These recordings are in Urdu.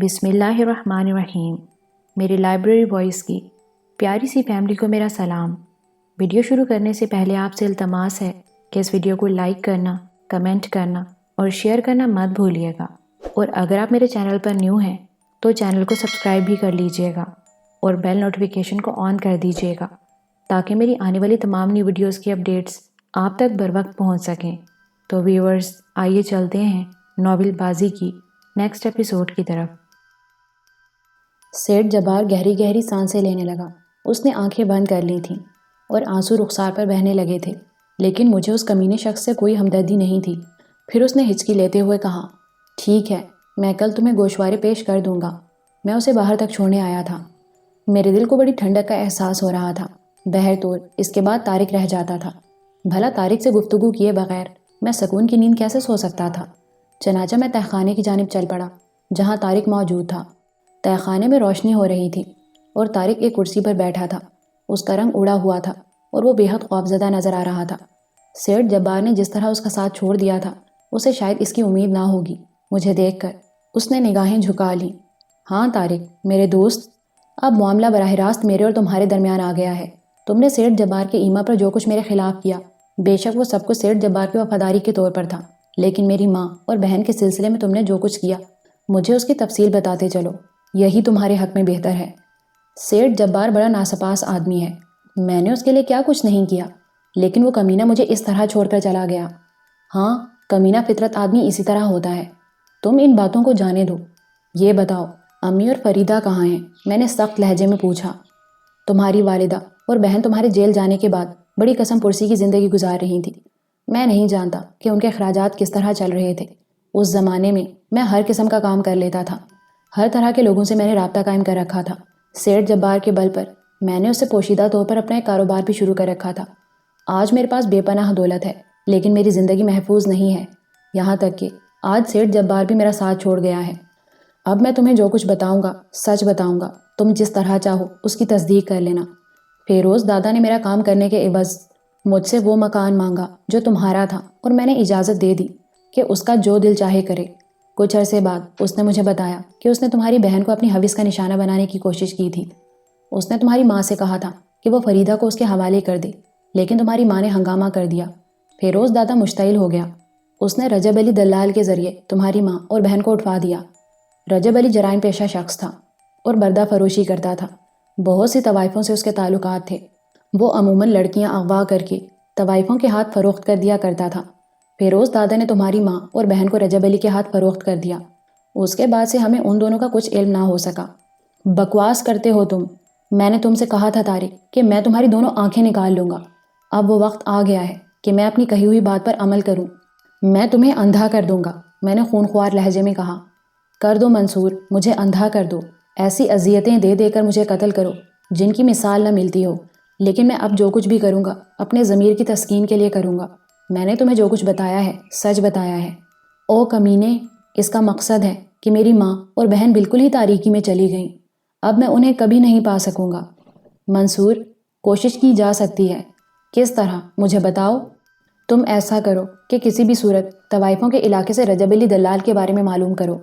بسم اللہ الرحمن الرحیم۔ میری لائبریری وائس کی پیاری سی فیملی کو میرا سلام۔ ویڈیو شروع کرنے سے پہلے آپ سے التماس ہے کہ اس ویڈیو کو لائک کرنا، کمنٹ کرنا اور شیئر کرنا مت بھولیے گا، اور اگر آپ میرے چینل پر نیو ہیں تو چینل کو سبسکرائب بھی کر لیجئے گا اور بیل نوٹیفیکیشن کو آن کر دیجئے گا تاکہ میری آنے والی تمام نیو ویڈیوز کی اپڈیٹس آپ تک بر وقت پہنچ سکیں۔ تو ویورز، آئیے چلتے ہیں ناول بازی کی نیکسٹ ایپیسوڈ کی طرف۔ سیٹھ جبار گہری گہری سانسیں لینے لگا۔ اس نے آنکھیں بند کر لی تھیں اور آنسو رخسار پر بہنے لگے تھے، لیکن مجھے اس کمینے شخص سے کوئی ہمدردی نہیں تھی۔ پھر اس نے ہچکی لیتے ہوئے کہا، ٹھیک ہے، میں کل تمہیں گوشوارے پیش کر دوں گا۔ میں اسے باہر تک چھوڑنے آیا تھا۔ میرے دل کو بڑی ٹھنڈک کا احساس ہو رہا تھا۔ بہرطور اس کے بعد طارق رہ جاتا تھا۔ بھلا طارق سے گفتگو کیے بغیر میں سکون کی نیند کیسے سو سکتا تھا؟ چنانچہ میں تہہ خانے کی جانب چل پڑا جہاں طارق موجود تھا۔ تہہ خانے میں روشنی ہو رہی تھی اور طارق ایک کرسی پر بیٹھا تھا۔ اس کا رنگ اڑا ہوا تھا اور وہ بے حد خوفزدہ نظر آ رہا تھا۔ سیٹھ جبار نے جس طرح اس کا ساتھ چھوڑ دیا تھا اسے شاید اس کی امید نہ ہوگی۔ مجھے دیکھ کر اس نے نگاہیں جھکا لیں۔ ہاں طارق میرے دوست، اب معاملہ براہ راست میرے اور تمہارے درمیان آ گیا ہے۔ تم نے سیٹھ جبار کے ایما پر جو کچھ میرے خلاف کیا، بے شک وہ سب کچھ سیٹھ جبار کی وفاداری کے طور پر تھا، لیکن میری ماں اور بہن کے سلسلے میں تم نے جو کچھ کیا، مجھے اس کی تفصیل بتاتے چلو، یہی تمہارے حق میں بہتر ہے۔ سیٹھ جبار بڑا ناسپاس آدمی ہے۔ میں نے اس کے لیے کیا کچھ نہیں کیا، لیکن وہ کمینہ مجھے اس طرح چھوڑ کر چلا گیا۔ ہاں، کمینہ فطرت آدمی اسی طرح ہوتا ہے۔ تم ان باتوں کو جانے دو۔ یہ بتاؤ، امی اور فریدہ کہاں ہیں؟ میں نے سخت لہجے میں پوچھا۔ تمہاری والدہ اور بہن تمہارے جیل جانے کے بعد بڑی قسم پرسی کی زندگی گزار رہی تھی۔ میں نہیں جانتا کہ ان کے اخراجات کس طرح چل رہے تھے۔ اس زمانے میں میں ہر قسم کا کام کر لیتا تھا۔ ہر طرح کے لوگوں سے میں نے رابطہ قائم کر رکھا تھا۔ سیٹھ جبار کے بل پر میں نے اس سے پوشیدہ طور پر اپنا ایک کاروبار بھی شروع کر رکھا تھا۔ آج میرے پاس بے پناہ دولت ہے، لیکن میری زندگی محفوظ نہیں ہے، یہاں تک کہ آج سیٹھ جبار بھی میرا ساتھ چھوڑ گیا ہے۔ اب میں تمہیں جو کچھ بتاؤں گا سچ بتاؤں گا، تم جس طرح چاہو اس کی تصدیق کر لینا۔ فیروز دادا نے میرا کام کرنے کے عوض مجھ سے وہ مکان مانگا جو تمہارا تھا، اور میں نے اجازت دے دی کہ اس کا جو دل چاہے کرے۔ کچھ عرصے بعد اس نے مجھے بتایا کہ اس نے تمہاری بہن کو اپنی حوث کا نشانہ بنانے کی کوشش کی تھی۔ اس نے تمہاری ماں سے کہا تھا کہ وہ فریدہ کو اس کے حوالے کر دے، لیکن تمہاری ماں نے ہنگامہ کر دیا۔ فیروز دادا مشتعل ہو گیا۔ اس نے رجب علی دلال کے ذریعے تمہاری ماں اور بہن کو اٹھوا دیا۔ رجب علی جرائم پیشہ شخص تھا اور بردہ فروشی کرتا تھا۔ بہت سی طوائفوں سے اس کے تعلقات تھے۔ وہ عموماً لڑکیاں اغوا کر کے طوائفوں کے ہاتھ فروخت کر دیا کرتا تھا۔ فیروز دادا نے تمہاری ماں اور بہن کو رجب علی کے ہاتھ فروخت کر دیا۔ اس کے بعد سے ہمیں ان دونوں کا کچھ علم نہ ہو سکا۔ بکواس کرتے ہو تم۔ میں نے تم سے کہا تھا طارق کہ میں تمہاری دونوں آنکھیں نکال لوں گا۔ اب وہ وقت آ گیا ہے کہ میں اپنی کہی ہوئی بات پر عمل کروں۔ میں تمہیں اندھا کر دوں گا، میں نے خونخوار لہجے میں کہا۔ کر دو منصور، مجھے اندھا کر دو۔ ایسی اذیتیں دے دے کر مجھے قتل کرو جن کی مثال نہ ملتی ہو، لیکن میں اب جو کچھ بھی کروں گا اپنے ضمیر کی تسکین کے لیے کروں گا۔ میں نے تمہیں جو کچھ بتایا ہے سچ بتایا ہے۔ او کمینے، اس کا مقصد ہے کہ میری ماں اور بہن بالکل ہی تاریکی میں چلی گئیں۔ اب میں انہیں کبھی نہیں پا سکوں گا۔ منصور، کوشش کی جا سکتی ہے۔ کس طرح؟ مجھے بتاؤ۔ تم ایسا کرو کہ کسی بھی صورت طوائفوں کے علاقے سے رجب علی دلال کے بارے میں معلوم کرو۔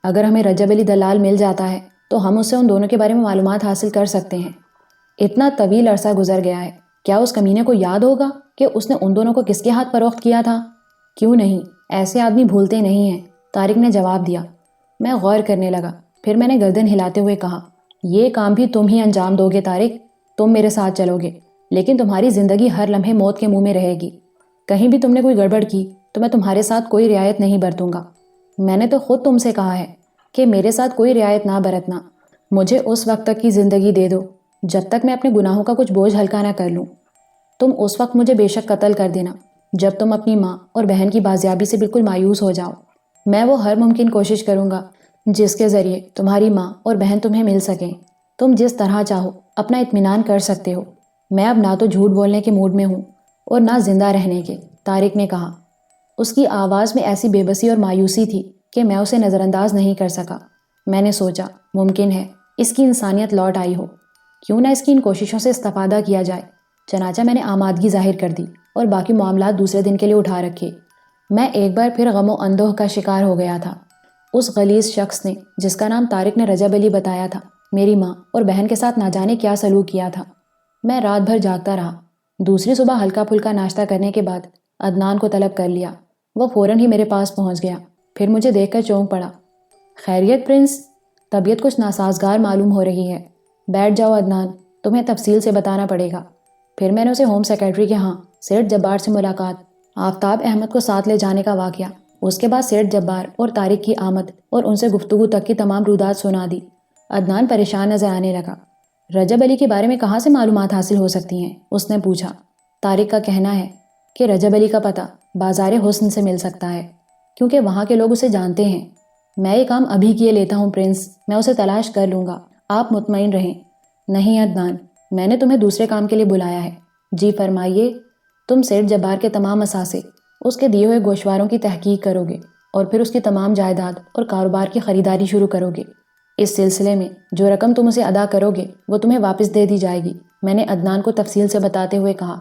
اگر ہمیں رجب علی دلال مل جاتا ہے تو ہم اس سے ان دونوں کے بارے میں معلومات حاصل کر سکتے ہیں۔ اتنا طویل عرصہ گزر گیا ہے، کیا اس کمینے کو یاد ہوگا کہ اس نے ان دونوں کو کس کے ہاتھ فروخت کیا تھا؟ کیوں نہیں، ایسے آدمی بھولتے نہیں ہیں، طارق نے جواب دیا۔ میں غور کرنے لگا، پھر میں نے گردن ہلاتے ہوئے کہا، یہ کام بھی تم ہی انجام دو گے طارق؟ تم میرے ساتھ چلو گے، لیکن تمہاری زندگی ہر لمحے موت کے منہ میں رہے گی۔ کہیں بھی تم نے کوئی گڑبڑ کی تو میں تمہارے ساتھ کوئی رعایت نہیں برتوں گا۔ میں نے تو خود تم سے کہا ہے کہ میرے ساتھ کوئی رعایت نہ برتنا۔ مجھے اس وقت تک کی زندگی دے دو جب تک میں اپنے گناہوں کا کچھ بوجھ ہلکا نہ کر لوں۔ تم اس وقت مجھے بے شک قتل کر دینا جب تم اپنی ماں اور بہن کی بازیابی سے بالکل مایوس ہو جاؤ۔ میں وہ ہر ممکن کوشش کروں گا جس کے ذریعے تمہاری ماں اور بہن تمہیں مل سکیں۔ تم جس طرح چاہو اپنا اطمینان کر سکتے ہو۔ میں اب نہ تو جھوٹ بولنے کے موڈ میں ہوں اور نہ زندہ رہنے کے، طارق نے کہا۔ اس کی آواز میں ایسی بے بسی اور مایوسی تھی کہ میں اسے نظر انداز نہیں کر سکا۔ میں نے سوچا ممکن ہے اس کی انسانیت لوٹ آئی ہو، کیوں نہ اس کی ان کوششوں سے استفادہ کیا جائے۔ چنانچہ میں نے آمادگی ظاہر کر دی اور باقی معاملات دوسرے دن کے لیے اٹھا رکھے۔ میں ایک بار پھر غم و اندوہ کا شکار ہو گیا تھا۔ اس غلیظ شخص نے جس کا نام طارق نے رجب علی بتایا تھا میری ماں اور بہن کے ساتھ نہ جانے کیا سلوک کیا تھا۔ میں رات بھر جاگتا رہا۔ دوسری صبح ہلکا پھلکا ناشتہ کرنے کے بعد عدنان کو طلب کر لیا۔ وہ فوراً ہی میرے پاس پہنچ گیا، پھر مجھے دیکھ کر چونک پڑا۔ خیریت پرنس؟ طبیعت کچھ ناسازگار معلوم ہو رہی ہے۔ بیٹھ جاؤ عدنان، تمہیں تفصیل سے بتانا پڑے گا۔ پھر میں نے اسے ہوم سیکرٹری کے ہاں سیٹھ جبار سے ملاقات، آفتاب احمد کو ساتھ لے جانے کا واقعہ، اس کے بعد سیٹھ جبار اور طارق کی آمد اور ان سے گفتگو تک کی تمام رودات سنا دی۔ عدنان پریشان نظر آنے لگا۔ رجب علی کے بارے میں کہاں سے معلومات حاصل ہو سکتی ہیں؟ اس نے پوچھا۔ طارق کا کہنا ہے کہ رجب علی کا پتہ بازار حسن سے مل سکتا ہے، کیونکہ وہاں کے لوگ اسے جانتے ہیں۔ میں یہ کام ابھی کیے لیتا ہوں پرنس، میں اسے تلاش کر لوں گا، آپ مطمئن رہیں۔ نہیں عدنان، میں نے تمہیں دوسرے کام کے لیے بلایا ہے۔ جی فرمائیے۔ تم سیٹھ جبار کے تمام اثاثے، اس کے دیے ہوئے گوشواروں کی تحقیق کرو گے اور پھر اس کی تمام جائیداد اور کاروبار کی خریداری شروع کرو گے۔ اس سلسلے میں جو رقم تم اسے ادا کرو گے وہ تمہیں واپس دے دی جائے گی، میں نے عدنان کو تفصیل سے بتاتے ہوئے کہا۔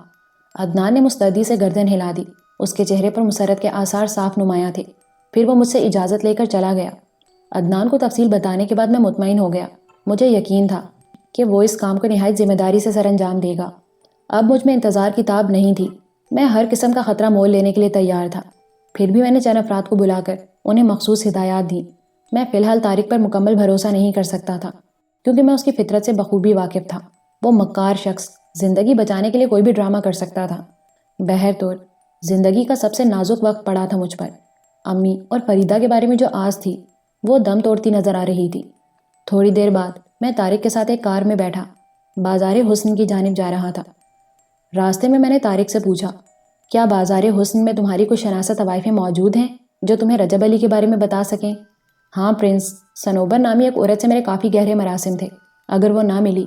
عدنان نے مستعدی سے گردن ہلا دی۔ اس کے چہرے پر مسرت کے آثار صاف نمایاں تھے۔ پھر وہ مجھ سے اجازت لے کر چلا گیا۔ عدنان کو تفصیل بتانے کے بعد میں مطمئن ہو گیا۔ مجھے یقین تھا کہ وہ اس کام کو نہایت ذمہ داری سے سر انجام دے گا۔ اب مجھ میں انتظار کی تاب نہیں تھی۔ میں ہر قسم کا خطرہ مول لینے کے لیے تیار تھا۔ پھر بھی میں نے چند افراد کو بلا کر انہیں مخصوص ہدایات دیں۔ میں فی الحال طارق پر مکمل بھروسہ نہیں کر سکتا تھا، کیونکہ میں اس کی فطرت سے بخوبی واقف تھا۔ وہ مکار شخص زندگی بچانے کے لیے کوئی بھی ڈرامہ کر سکتا تھا۔ بہرطور زندگی کا سب سے نازک وقت پڑا تھا مجھ پر۔ امی اور فریدہ کے بارے میں جو آس تھی وہ دم توڑتی نظر آ رہی تھی۔ تھوڑی دیر بعد میں طارق کے ساتھ ایک کار میں بیٹھا بازار حسن کی جانب جا رہا تھا۔ راستے میں نے طارق سے پوچھا، کیا بازار حسن میں تمہاری کوئی شناسا طوائفیں موجود ہیں جو تمہیں رجب علی کے بارے میں بتا سکیں؟ ہاں پرنس، صنوبر نامی ایک عورت سے میرے کافی گہرے مراسم تھے۔ اگر وہ نہ ملی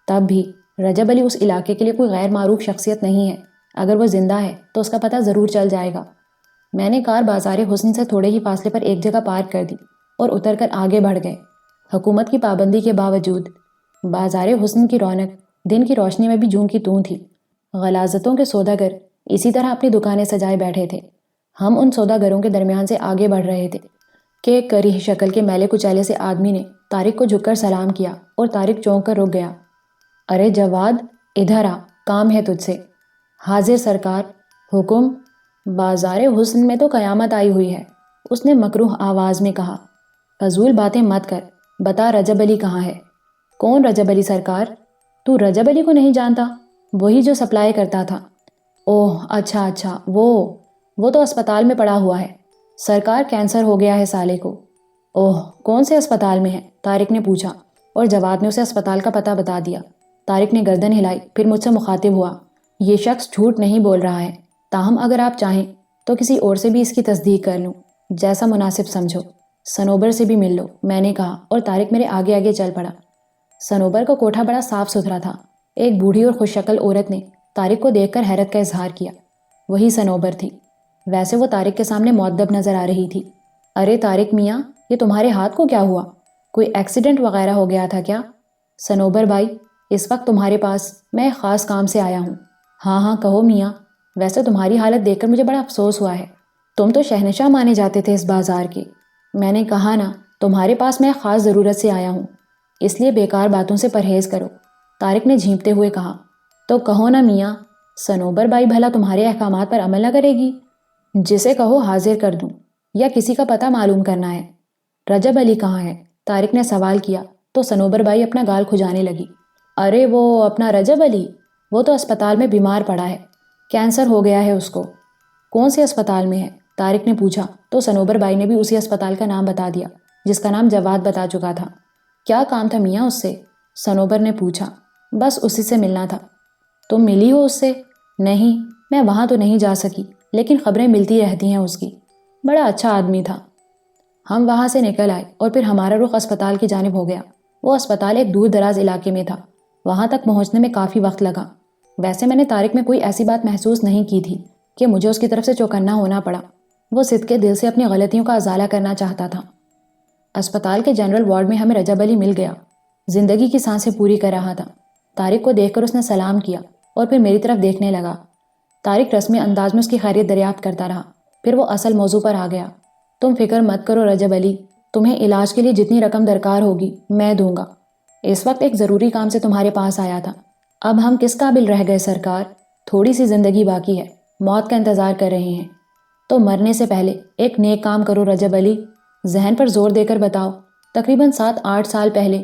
تب بھی رجب علی اس علاقے کے لیے کوئی غیر معروف شخصیت نہیں ہے۔ اگر وہ زندہ ہے تو اس کا پتہ ضرور چل جائے گا۔ میں نے کار بازار حسن سے تھوڑے ہی فاصلے پر ایک جگہ پارک کر دی اور اتر کر آگے بڑھ گئے۔ حکومت کی پابندی کے باوجود بازار حسن کی رونق دن کی روشنی میں بھی جوں کی توں تھی۔ غلاظتوں کے سوداگر اسی طرح اپنی دکانیں سجائے بیٹھے تھے۔ ہم ان سوداگروں کے درمیان سے آگے بڑھ رہے تھے کہ ایک کریح شکل کے میلے کچیلے سے آدمی نے طارق کو جھک کر سلام کیا اور طارق چونک کر رک گیا۔ ارے جواد، ادھر آ، کام ہے تجھ سے۔ حاضر سرکار، حکم۔ بازار حسن میں تو قیامت آئی ہوئی ہے، اس نے مکروہ آواز میں کہا۔ فضول باتیں مت کر، بتا رجب علی کہاں ہے؟ کون رجب علی سرکار؟ تو رجب علی کو نہیں جانتا؟ وہی جو سپلائی کرتا تھا۔ اوہ اچھا، وہ تو اسپتال میں پڑا ہوا ہے سرکار، کینسر ہو گیا ہے سالے کو۔ اوہ، کون سے اسپتال میں ہے؟ طارق نے پوچھا اور جواد نے اسے اسپتال کا پتہ بتا دیا۔ طارق نے گردن ہلائی، پھر مجھ سے مخاطب ہوا، یہ شخص جھوٹ نہیں بول رہا ہے، تاہم اگر آپ چاہیں تو کسی اور سے بھی اس کی تصدیق کر لوں، جیسا مناسب سمجھو۔ صنوبر سے بھی مل لو، میں نے کہا، اور طارق میرے آگے آگے چل پڑا۔ صنوبر کا کوٹھا بڑا صاف ستھرا تھا۔ ایک بوڑھی اور خوش شکل عورت نے طارق کو دیکھ کر حیرت کا اظہار کیا۔ وہی صنوبر تھی۔ ویسے وہ طارق کے سامنے مؤدب نظر آ رہی تھی۔ ارے طارق میاں، یہ تمہارے ہاتھ کو کیا ہوا؟ کوئی ایکسیڈنٹ وغیرہ ہو گیا تھا کیا؟ صنوبر بھائی، اس وقت تمہارے پاس میں ایک خاص کام سے آیا ہوں۔ ہاں کہو میاں، ویسے تمہاری حالت دیکھ کر مجھے بڑا افسوس ہوا ہے، تم تو شہنشاہ مانے جاتے تھے اس بازار کے۔ میں نے کہا نا، تمہارے پاس میں ایک خاص ضرورت سے آیا ہوں، اس لیے بیکار باتوں سے پرہیز کرو، طارق نے جھینپتے ہوئے کہا۔ تو کہو نا میاں، صنوبر بائی بھلا تمہارے احکامات پر عمل نہ کرے گی؟ جسے کہو حاضر کر دوں، یا کسی کا پتہ معلوم کرنا ہے؟ رجب علی کہاں ہے؟ طارق نے سوال کیا تو صنوبر بائی اپنا گال کھجانے لگی۔ ارے وہ اپنا رجب علی، وہ تو اسپتال میں بیمار پڑا ہے، کینسر ہو گیا ہے اس کو۔ کون سے اسپتال میں ہے؟ طارق نے پوچھا تو صنوبر بائی نے بھی اسی اسپتال کا نام بتا دیا جس کا نام جواد بتا چکا تھا۔ کیا کام تھا میاں اس سے؟ صنوبر نے پوچھا۔ بس اسی سے ملنا تھا۔ تم ملی ہو اس سے؟ نہیں، میں وہاں تو نہیں جا سکی، لیکن خبریں ملتی رہتی ہیں اس کی، بڑا اچھا آدمی تھا۔ ہم وہاں سے نکل آئے اور پھر ہمارا رخ اسپتال کی جانب ہو گیا۔ وہ اسپتال ایک دور دراز علاقے میں تھا، وہاں تک پہنچنے میں کافی وقت لگا۔ ویسے میں نے طارق میں کوئی ایسی بات محسوس نہیں کی تھی کہ مجھے اس کی طرف سے چوکنا ہونا پڑا۔ وہ صدقے دل سے اپنی غلطیوں کا ازالہ کرنا چاہتا تھا۔ اسپتال کے جنرل وارڈ میں ہمیں رجب علی مل گیا، زندگی کی سانسیں پوری کر رہا تھا۔ طارق کو دیکھ کر اس نے سلام کیا اور پھر میری طرف دیکھنے لگا۔ طارق رسمی انداز میں اس کی خیریت دریافت کرتا رہا، پھر وہ اصل موضوع پر آ گیا۔ تم فکر مت کرو رجب علی، تمہیں علاج کے لیے جتنی رقم درکار ہوگی میں دوں گا۔ اس وقت ایک ضروری کام سے تمہارے پاس آیا تھا۔ اب ہم کس قابل رہ گئے سرکار؟ تھوڑی سی زندگی باقی ہے، موت کا انتظار کر رہے ہیں۔ تو مرنے سے پہلے ایک نیک کام کرو رجب علی، ذہن پر زور دے کر بتاؤ۔ تقریباً 7-8 سال پہلے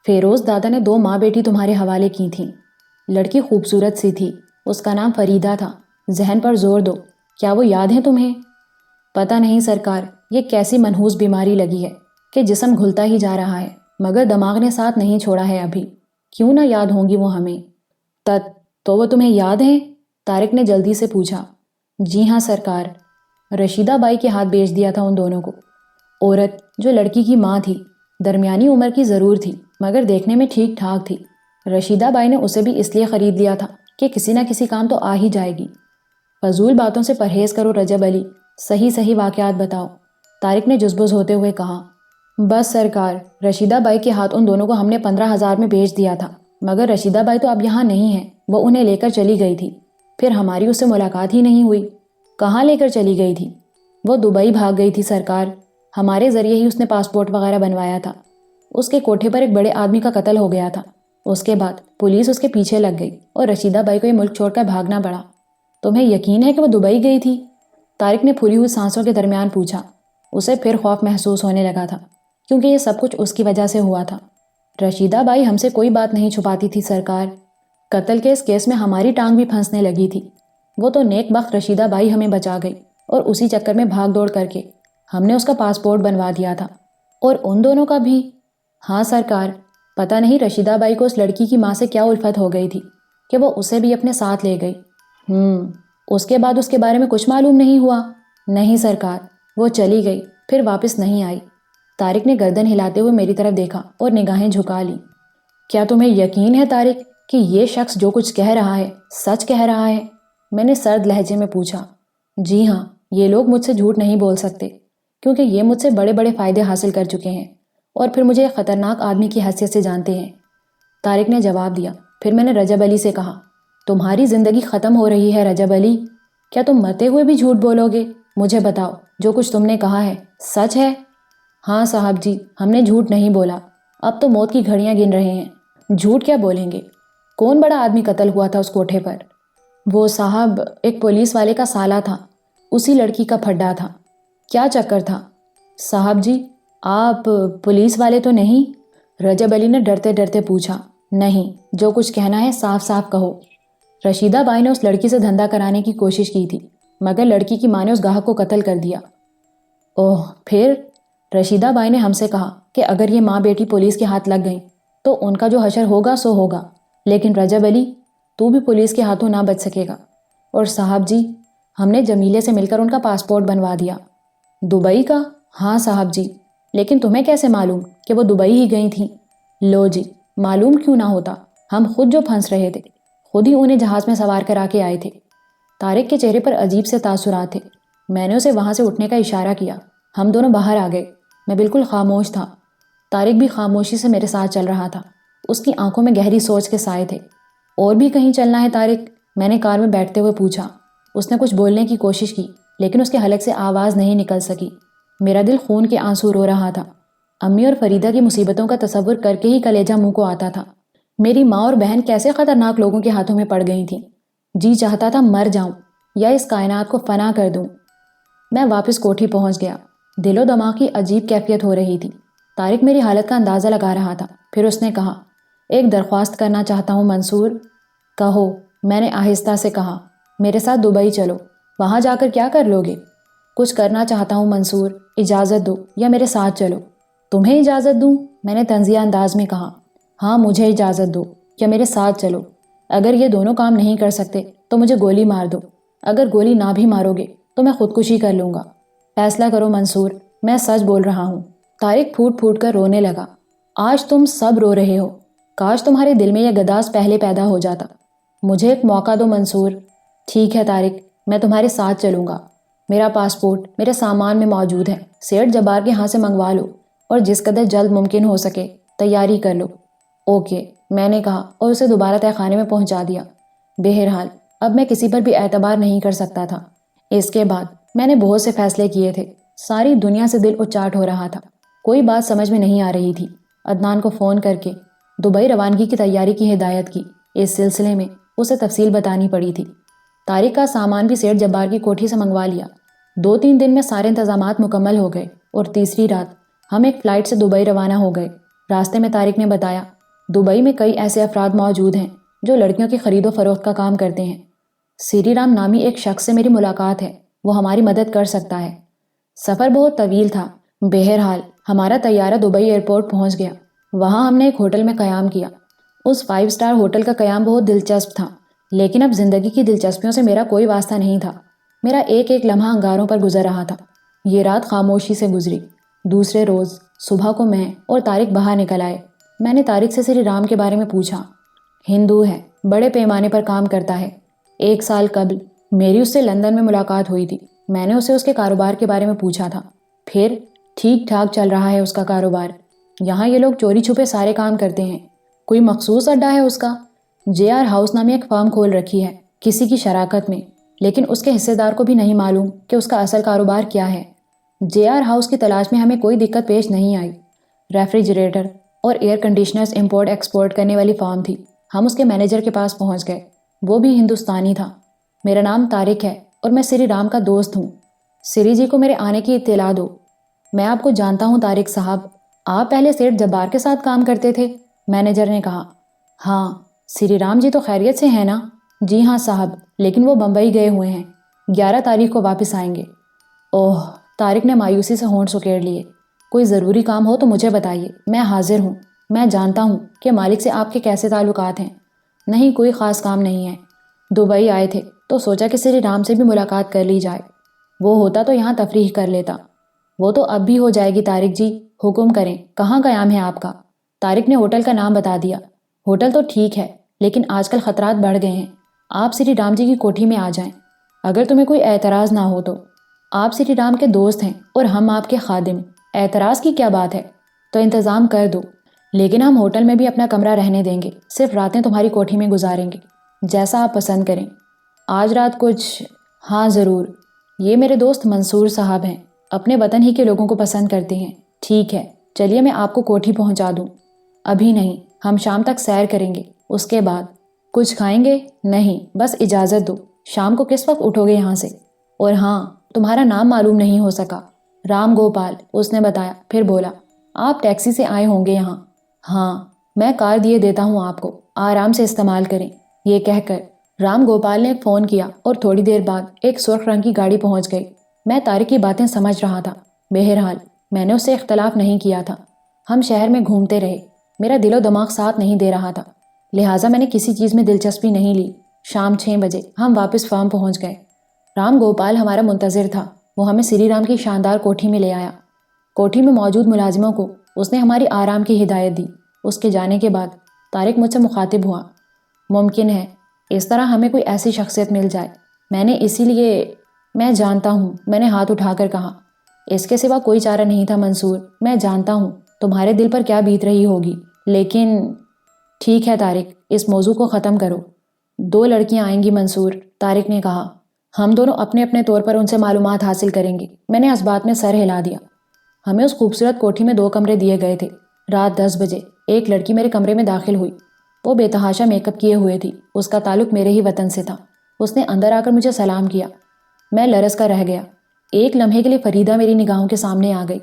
فیروز دادا نے 2 ماں بیٹی تمہارے حوالے کی تھیں۔ لڑکی خوبصورت سی تھی، اس کا نام فریدہ تھا۔ ذہن پر زور دو، کیا وہ یاد ہیں تمہیں؟ پتہ نہیں سرکار، یہ کیسی منحوس بیماری لگی ہے کہ جسم گھلتا ہی جا رہا ہے مگر دماغ نے ساتھ نہیں چھوڑا ہے ابھی۔ کیوں نہ یاد ہوں گی وہ ہمیں؟ تو وہ تمہیں یاد ہیں؟ طارق نے جلدی سے پوچھا۔ جی ہاں سرکار، رشیدہ بائی کے ہاتھ بیچ دیا تھا ان دونوں کو۔ عورت جو لڑکی کی ماں تھی، درمیانی عمر کی ضرور تھی مگر دیکھنے میں ٹھیک ٹھاک تھی۔ رشیدہ بائی نے اسے بھی اس لیے خرید لیا تھا کہ کسی نہ کسی کام تو آ ہی جائے گی۔ فضول باتوں سے پرہیز کرو رجب علی، صحیح واقعات بتاؤ، طارق نے جزبز ہوتے ہوئے کہا۔ بس سرکار، رشیدہ بائی کے ہاتھ ان دونوں کو ہم نے 15,000 میں بیچ دیا تھا مگر رشیدہ بائی تو اب یہاں نہیں ہے، وہ انہیں لے کر چلی گئی تھی۔ پھر ہماری اس سے ملاقات ہی نہیں ہوئی۔ کہاں لے کر چلی گئی تھی؟ وہ دبئی بھاگ گئی تھی سرکار، ہمارے ذریعے ہی اس نے پاسپورٹ وغیرہ بنوایا تھا۔ اس کے کوٹھے پر ایک بڑے آدمی کا قتل ہو گیا تھا، اس کے بعد پولیس اس کے پیچھے لگ گئی اور رشیدہ بائی کو یہ ملک چھوڑ کر بھاگنا پڑا۔ تمہیں یقین ہے کہ وہ دبئی گئی تھی؟ طارق نے پھولی ہوئی سانسوں کے درمیان پوچھا۔ اسے پھر خوف محسوس ہونے لگا تھا کیونکہ یہ سب کچھ اس کی وجہ سے ہوا تھا۔ رشیدہ بائی ہم سے کوئی بات نہیں چھپاتی تھی سرکار، قتل کے اس کیس میں ہماری ٹانگ بھی پھنسنے لگی تھی۔ وہ تو نیک بخت رشیدہ بائی ہمیں بچا گئی اور اسی چکر میں بھاگ دوڑ کر کے ہم نے اس کا پاسپورٹ بنوا دیا تھا، اور ان دونوں کا بھی۔ ہاں سرکار، پتہ نہیں رشیدہ بائی کو اس لڑکی کی ماں سے کیا الفت ہو گئی تھی کہ وہ اسے بھی اپنے ساتھ لے گئی۔ اس کے بعد اس کے بارے میں کچھ معلوم نہیں ہوا؟ نہیں سرکار، وہ چلی گئی پھر واپس نہیں آئی۔ طارق نے گردن ہلاتے ہوئے میری طرف دیکھا اور نگاہیں جھکا لی۔ کیا تمہیں یقین ہے طارق کہ یہ شخص جو کچھ کہہ رہا ہے سچ کہہ رہا ہے؟ میں نے سرد لہجے میں پوچھا۔ جی ہاں، یہ لوگ مجھ سے جھوٹ نہیں بول سکتے کیونکہ یہ مجھ سے بڑے بڑے فائدے حاصل کر چکے ہیں اور پھر مجھے ایک خطرناک آدمی کی حیثیت سے جانتے ہیں۔ طارق نے جواب دیا۔ پھر میں نے رجب علی سے کہا، تمہاری زندگی ختم ہو رہی ہے رجب علی، کیا تم مرتے ہوئے بھی جھوٹ بولو گے؟ مجھے بتاؤ، جو کچھ تم نے کہا ہے سچ ہے؟ ہاں صاحب جی، ہم نے جھوٹ نہیں بولا، اب تو موت کی گھڑیاں گن رہے ہیں، جھوٹ کیا بولیں گے؟ کون بڑا آدمی قتل ہوا تھا اس کوٹھے پر؟ وہ صاحب ایک پولیس والے کا سالہ تھا، اسی لڑکی کا پھڈا تھا۔ کیا چکر تھا؟ صاحب جی، آپ پولیس والے تو نہیں؟ رجب علی نے ڈرتے ڈرتے پوچھا۔ نہیں، جو کچھ کہنا ہے صاف صاف کہو۔ رشیدہ بائی نے اس لڑکی سے دھندا کرانے کی کوشش کی تھی مگر لڑکی کی ماں نے اس گاہک کو قتل کر دیا۔ اوہ، پھر؟ رشیدہ بائی نے ہم سے کہا کہ اگر یہ ماں بیٹی پولیس کے ہاتھ لگ گئیں تو ان کا جو حشر ہوگا سو ہوگا، لیکن رجب علی تو بھی پولیس کے ہاتھوں نہ بچ سکے گا۔ اور صاحب جی، ہم نے جمیلے سے مل کر ان کا پاسپورٹ بنوا دیا۔ دبئی کا؟ ہاں صاحب جی، لیکن تمہیں کیسے معلوم کہ وہ دبئی ہی گئی تھیں؟ لو جی، معلوم کیوں نہ ہوتا، ہم خود جو پھنس رہے تھے خود ہی انہیں جہاز میں سوار کرا کے آئے تھے۔ طارق کے چہرے پر عجیب سے تاثرات تھے۔ میں نے اسے وہاں سے اٹھنے کا اشارہ کیا، ہم دونوں باہر آ گئے۔ میں بالکل خاموش تھا، طارق بھی خاموشی سے میرے ساتھ چل رہا تھا، اس کی آنکھوں میں گہری سوچ کے سائے تھے۔ اور بھی کہیں چلنا ہے طارق؟ میں نے کار میں بیٹھتے ہوئے پوچھا۔ اس نے کچھ بولنے کی کوشش کی لیکن اس کے حلق سے آواز نہیں نکل سکی۔ میرا دل خون کے آنسو رو رہا تھا۔ امی اور فریدہ کی مصیبتوں کا تصور کر کے ہی کلیجہ منہ کو آتا تھا۔ میری ماں اور بہن کیسے خطرناک لوگوں کے ہاتھوں میں پڑ گئی تھیں۔ جی چاہتا تھا مر جاؤں یا اس کائنات کو فنا کر دوں۔ میں واپس کوٹھی پہنچ گیا۔ دل و دماغ کی عجیب کیفیت ہو رہی تھی۔ طارق میری حالت کا اندازہ لگا رہا تھا۔ پھر اس نے کہا، ایک درخواست کرنا چاہتا ہوں منصور۔ کہو، میں نے آہستہ سے کہا۔ میرے ساتھ دبئی چلو، وہاں جا کر کیا کر لوگے؟ کچھ کرنا چاہتا ہوں منصور، اجازت دو یا میرے ساتھ چلو۔ تمہیں اجازت دوں؟ میں نے طنزیہ انداز میں کہا۔ ہاں، مجھے اجازت دو یا میرے ساتھ چلو۔ اگر یہ دونوں کام نہیں کر سکتے تو مجھے گولی مار دو، اگر گولی نہ بھی مارو گے تو میں خودکشی کر لوں گا۔ فیصلہ کرو منصور، میں سچ بول رہا ہوں۔ طارق پھوٹ پھوٹ کر رونے لگا۔ آج تم سب رو رہے ہو، کاش تمہارے دل میں یہ گداز پہلے پیدا ہو جاتا۔ مجھے ایک موقع دو منصور۔ ٹھیک ہے طارق، میں تمہارے ساتھ چلوں گا۔ میرا پاسپورٹ میرے سامان میں موجود ہے، سیٹھ جبار کے ہاں سے منگوا لو اور جس قدر جلد ممکن ہو سکے تیاری کر لو۔ اوکے، میں نے کہا اور اسے دوبارہ تہہ خانے میں پہنچا دیا۔ بہرحال اب میں کسی پر بھی اعتبار نہیں کر سکتا تھا۔ اس کے بعد میں نے بہت سے فیصلے کیے تھے، ساری دنیا سے دل اچاٹ ہو رہا تھا کوئی بات سمجھ میں نہیں آ رہی تھی۔ عدنان کو فون کر کے دبئی روانگی کی تیاری کی ہدایت کی۔ اس سلسلے میں اسے تفصیل بتانی پڑی تھی۔ طارق کا سامان بھی سیٹھ جبار کی کوٹھی سے منگوا لیا۔ 2-3 دن میں سارے انتظامات مکمل ہو گئے اور تیسری رات ہم ایک فلائٹ سے دبئی روانہ ہو گئے۔ راستے میں طارق نے بتایا دبئی میں کئی ایسے افراد موجود ہیں جو لڑکیوں کی خرید و فروخت کا کام کرتے ہیں۔ سری رام نامی ایک شخص سے میری ملاقات ہے، وہ ہماری مدد کر سکتا ہے۔ سفر بہت طویل تھا۔ بہرحال ہمارا طیارہ دبئی ایئرپورٹ پہنچ گیا۔ وہاں ہم نے ایک ہوٹل میں قیام کیا۔ اس 5 اسٹار ہوٹل کا قیام بہت دلچسپ تھا، لیکن اب زندگی کی دلچسپیوں سے میرا کوئی واسطہ نہیں تھا۔ میرا ایک ایک لمحہ انگاروں پر گزر رہا تھا۔ یہ رات خاموشی سے گزری۔ دوسرے روز صبح کو میں اور طارق باہر نکل آئے۔ میں نے طارق سے سری رام کے بارے میں پوچھا۔ ہندو ہے، بڑے پیمانے پر کام کرتا ہے۔ 1 سال قبل میری اس سے لندن میں ملاقات ہوئی تھی۔ میں نے اسے اس کے کاروبار کے بارے میں پوچھا تھا۔ پھر ٹھیک ٹھاک چل رہا ہے اس کا کاروبار۔ یہاں یہ لوگ چوری چھپے سارے کام کرتے ہیں۔ کوئی مخصوص اڈا ہے اس کا؟ JR ہاؤس نامی ایک فرم کھول رکھی ہے کسی کی شراکت میں، لیکن اس کے حصے دار کو بھی نہیں معلوم کہ اس کا اصل کاروبار کیا ہے۔ JR ہاؤس کی تلاش میں ہمیں کوئی دقت پیش نہیں آئی۔ ریفریجریٹر اور ایئر کنڈیشنرز امپورٹ ایکسپورٹ کرنے والی فارم تھی۔ ہم اس کے مینیجر کے پاس پہنچ گئے۔ وہ بھی ہندوستانی تھا۔ میرا نام طارق ہے اور میں سری رام کا دوست ہوں۔ سری جی کو میرے آنے کی اطلاع دو۔ میں آپ کو جانتا ہوں طارق صاحب، آپ پہلے سیٹھ جبار کے ساتھ کام کرتے تھے، مینیجر نے کہا۔ ہاں، سری رام جی تو خیریت سے ہیں نا؟ جی ہاں صاحب، لیکن وہ بمبئی گئے ہوئے ہیں، 11 تاریخ کو واپس آئیں گے۔ اوہ، طارق نے مایوسی سے ہونٹ سکیڑ لیے۔ کوئی ضروری کام ہو تو مجھے بتائیے، میں حاضر ہوں۔ میں جانتا ہوں کہ مالک سے آپ کے کیسے تعلقات ہیں۔ نہیں، کوئی خاص کام نہیں ہے۔ دبئی آئے تھے تو سوچا کہ سری رام سے بھی ملاقات کر لی جائے۔ وہ ہوتا تو یہاں تفریح کر لیتا۔ وہ تو اب بھی ہو جائے گی طارق جی، حکم کریں، کہاں قیام ہے آپ کا؟ طارق نے ہوٹل کا نام بتا دیا۔ ہوٹل تو ٹھیک ہے، لیکن آج کل خطرات بڑھ گئے ہیں۔ آپ سری رام جی کی کوٹھی میں آ جائیں، اگر تمہیں کوئی اعتراض نہ ہو تو۔ آپ سری رام کے دوست ہیں اور ہم آپ کے خادم، اعتراض کی کیا بات ہے؟ تو انتظام کر دو، لیکن ہم ہوٹل میں بھی اپنا کمرہ رہنے دیں گے، صرف راتیں تمہاری کوٹھی میں گزاریں گے، جیسا آپ پسند کریں۔ آج رات کچھ؟ ہاں ضرور۔ یہ میرے دوست منصور صاحب ہیں، اپنے وطن ہی کے لوگوں کو پسند کرتے ہیں۔ ٹھیک ہے، چلیے میں آپ کو کوٹھی پہنچا دوں۔ ابھی نہیں، ہم شام تک سیر کریں گے، اس کے بعد۔ کچھ کھائیں گے؟ نہیں، بس اجازت دو۔ شام کو کس وقت اٹھو گے یہاں سے؟ اور ہاں، تمہارا نام معلوم نہیں ہو سکا۔ رام گوپال، اس نے بتایا، پھر بولا، آپ ٹیکسی سے آئے ہوں گے یہاں؟ ہاں، میں کار دیے دیتا ہوں آپ کو، آرام سے استعمال کریں۔ یہ کہہ کر رام گوپال نے ایک فون کیا اور تھوڑی دیر بعد ایک سرخ رنگ کی گاڑی پہنچ گئی۔ میں طارق کی باتیں سمجھ رہا تھا۔ بہرحال میں نے اس سے اختلاف نہیں کیا تھا۔ ہم شہر میں گھومتے رہے۔ میرا دل و دماغ ساتھ نہیں دے رہا تھا، لہٰذا میں نے کسی چیز میں دلچسپی نہیں لی۔ شام 6 بجے ہم واپس فارم پہنچ گئے۔ رام گوپال ہمارا منتظر تھا۔ وہ ہمیں سری رام کی شاندار کوٹھی میں لے آیا۔ کوٹھی میں موجود ملازموں کو اس نے ہماری آرام کی ہدایت دی۔ اس کے جانے کے بعد طارق مجھ سے مخاطب ہوا۔ ممکن ہے اس طرح ہمیں کوئی ایسی شخصیت مل جائے، میں جانتا ہوں، میں نے ہاتھ اٹھا کر کہا۔ اس کے سوا کوئی چارہ نہیں تھا منصور، میں جانتا ہوں تمہارے دل پر کیا بیت رہی ہوگی، لیکن ٹھیک ہے طارق، اس موضوع کو ختم کرو۔ 2 لڑکیاں آئیں گی منصور، طارق نے کہا۔ ہم دونوں اپنے اپنے طور پر ان سے معلومات حاصل کریں گے۔ میں نے اس بات میں سر ہلا دیا۔ ہمیں اس خوبصورت کوٹھی میں 2 کمرے دیے گئے تھے۔ رات 10 بجے ایک لڑکی میرے کمرے میں داخل ہوئی۔ وہ بے تحاشا میک اپ کیے ہوئے تھی۔ اس کا تعلق میرے ہی وطن سے تھا۔ اس نے اندر آ کر مجھے سلام کیا۔ میں لرز کر رہ گیا۔ ایک لمحے کے لیے فریدہ میری نگاہوں کے سامنے آ گئی۔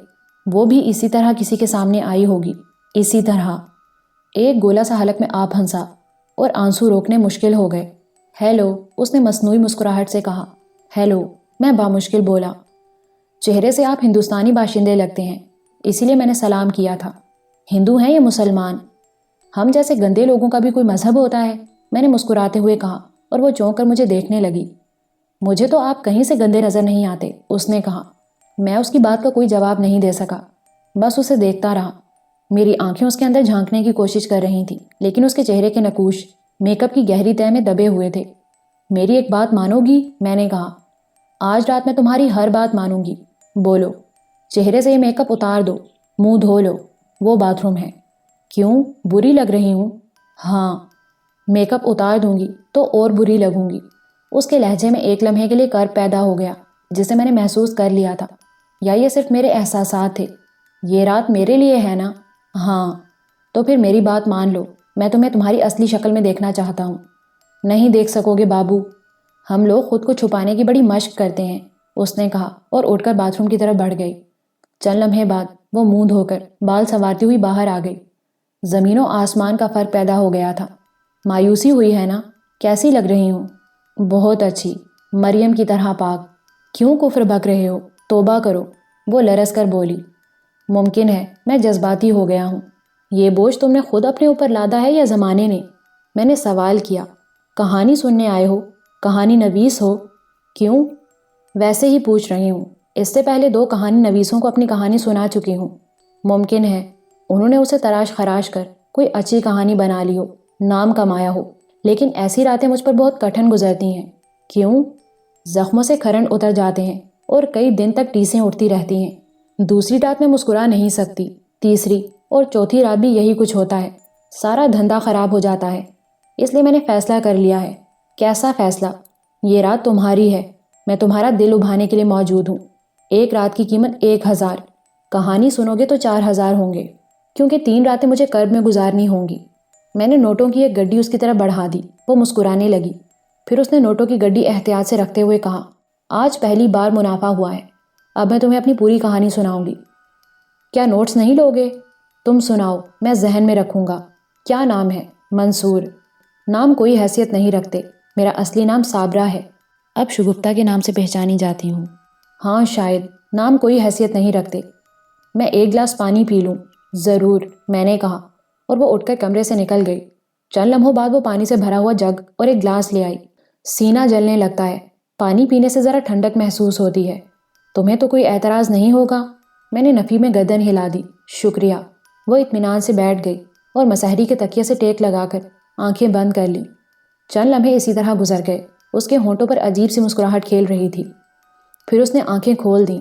وہ بھی اسی طرح کسی کے سامنے آئی ہوگی، اسی طرح۔ ایک گولا سا حلق میں آ پھنسا اور آنسو روکنے مشکل ہو گئے۔ ہیلو، اس نے مصنوعی مسکراہٹ سے کہا۔ ہیلو، میں بامشکل بولا۔ چہرے سے آپ ہندوستانی باشندے لگتے ہیں، اسی لیے میں نے سلام کیا تھا۔ ہندو ہیں یا مسلمان؟ ہم جیسے گندے لوگوں کا بھی کوئی مذہب ہوتا ہے، میں نے مسکراتے ہوئے کہا، اور وہ چونک کر مجھے دیکھنے لگی۔ مجھے تو آپ کہیں سے گندے نظر نہیں آتے، اس نے کہا۔ میں اس کی بات کا کوئی جواب نہیں دے سکا، بس اسے دیکھتا رہا۔ میری آنکھیں اس کے اندر جھانکنے کی کوشش کر رہی تھیں، لیکن اس کے چہرے کے نقوش میک اپ کی گہری تہہ میں دبے ہوئے تھے۔ میری ایک بات مانو گی؟ میں نے کہا۔ آج رات میں تمہاری ہر بات مانوں گی۔ بولو۔ چہرے سے یہ میک اپ اتار دو، منہ دھو لو، وہ باتھ روم ہے۔ کیوں، بری لگ رہی ہوں؟ ہاں، میک اپ اتار دوں گی تو اور بری لگوں گی۔ اس کے لہجے میں ایک لمحے کے لیے کرب پیدا ہو گیا، جسے میں نے محسوس کر لیا تھا، یا یہ صرف میرے احساسات تھے۔ یہ رات میرے لیے ہے نا؟ ہاں، تو پھر میری بات مان لو، میں تمہیں تمہاری اصلی شکل میں دیکھنا چاہتا ہوں۔ نہیں دیکھ سکو گے بابو، ہم لوگ خود کو چھپانے کی بڑی مشق کرتے ہیں، اس نے کہا اور اٹھ کر باتھ روم کی طرف بڑھ گئی۔ چند لمحے بعد وہ منہ دھو کر بال سنوارتی ہوئی باہر آ گئی۔ زمین و آسمان کا فرق پیدا ہو گیا تھا۔ مایوسی ہوئی ہے نا؟ کیسی لگ رہی ہوں؟ بہت اچھی، مریم کی طرح پاک۔ کیوں کفر بک رہے ہو؟ توبہ کرو، وہ لرز کر بولی۔ ممکن ہے میں جذباتی ہو گیا ہوں۔ یہ بوجھ تم نے خود اپنے اوپر لادا ہے یا زمانے نے؟ میں نے سوال کیا۔ کہانی سننے آئے ہو؟ کہانی نویس ہو؟ کیوں؟ ویسے ہی پوچھ رہی ہوں، اس سے پہلے 2 کہانی نویسوں کو اپنی کہانی سنا چکی ہوں۔ ممکن ہے انہوں نے اسے تراش خراش کر کوئی اچھی کہانی بنا لی ہو، نام کمایا ہو، لیکن ایسی راتیں مجھ پر بہت کٹھن گزرتی ہیں۔ کیوں؟ زخموں سے کھرن اتر جاتے ہیں اور کئی دن تک ٹیسیں اٹھتی رہتی ہیں۔ دوسری رات میں مسکرا نہیں سکتی، تیسری اور چوتھی رات بھی یہی کچھ ہوتا ہے، سارا دھندا خراب ہو جاتا ہے۔ اس لیے میں نے فیصلہ کر لیا ہے۔ کیسا فیصلہ؟ یہ رات تمہاری ہے، میں تمہارا دل ابھانے کے لیے موجود ہوں۔ 1 رات کی قیمت 1000، کہانی سنو گے تو 4000 ہوں گے، کیونکہ 3 راتیں مجھے کرب میں گزارنی ہوں گی۔ میں نے نوٹوں کی ایک گڈی اس کی طرف بڑھا دی، وہ مسکرانے لگی۔ پھر اس نے نوٹوں کی گڈی احتیاط سے رکھتے ہوئے کہا، آج پہلی بار منافع ہوا ہے، اب میں تمہیں اپنی پوری کہانی سناؤں گی۔ کیا نوٹس نہیں لوگے؟ تم سناؤ، میں ذہن میں رکھوں گا۔ کیا نام ہے؟ منصور۔ نام کوئی حیثیت نہیں رکھتے، میرا اصلی نام صابرہ ہے، اب شگفتہ کے نام سے پہچانی جاتی ہوں۔ ہاں شاید، نام کوئی حیثیت نہیں رکھتے۔ میں 1 گلاس پانی پی لوں؟ ضرور، میں نے کہا، اور وہ اٹھ کر کمرے سے نکل گئی۔ چند لمحوں بعد وہ پانی سے بھرا ہوا جگ اور ایک گلاس لے آئی۔ سینہ جلنے لگتا ہے، پانی پینے سے ذرا ٹھنڈک محسوس ہوتی ہے۔ تمہیں تو کوئی اعتراض نہیں ہوگا؟ میں نے نفی میں گردن ہلا دی۔ شکریہ۔ وہ اطمینان سے بیٹھ گئی اور مسحری کے تکیے سے ٹیک لگا کر آنکھیں بند کر لیں۔ چند لمحے اسی طرح گزر گئے، اس کے ہونٹوں پر عجیب سی مسکراہٹ کھیل رہی تھی۔ پھر اس نے آنکھیں کھول دیں۔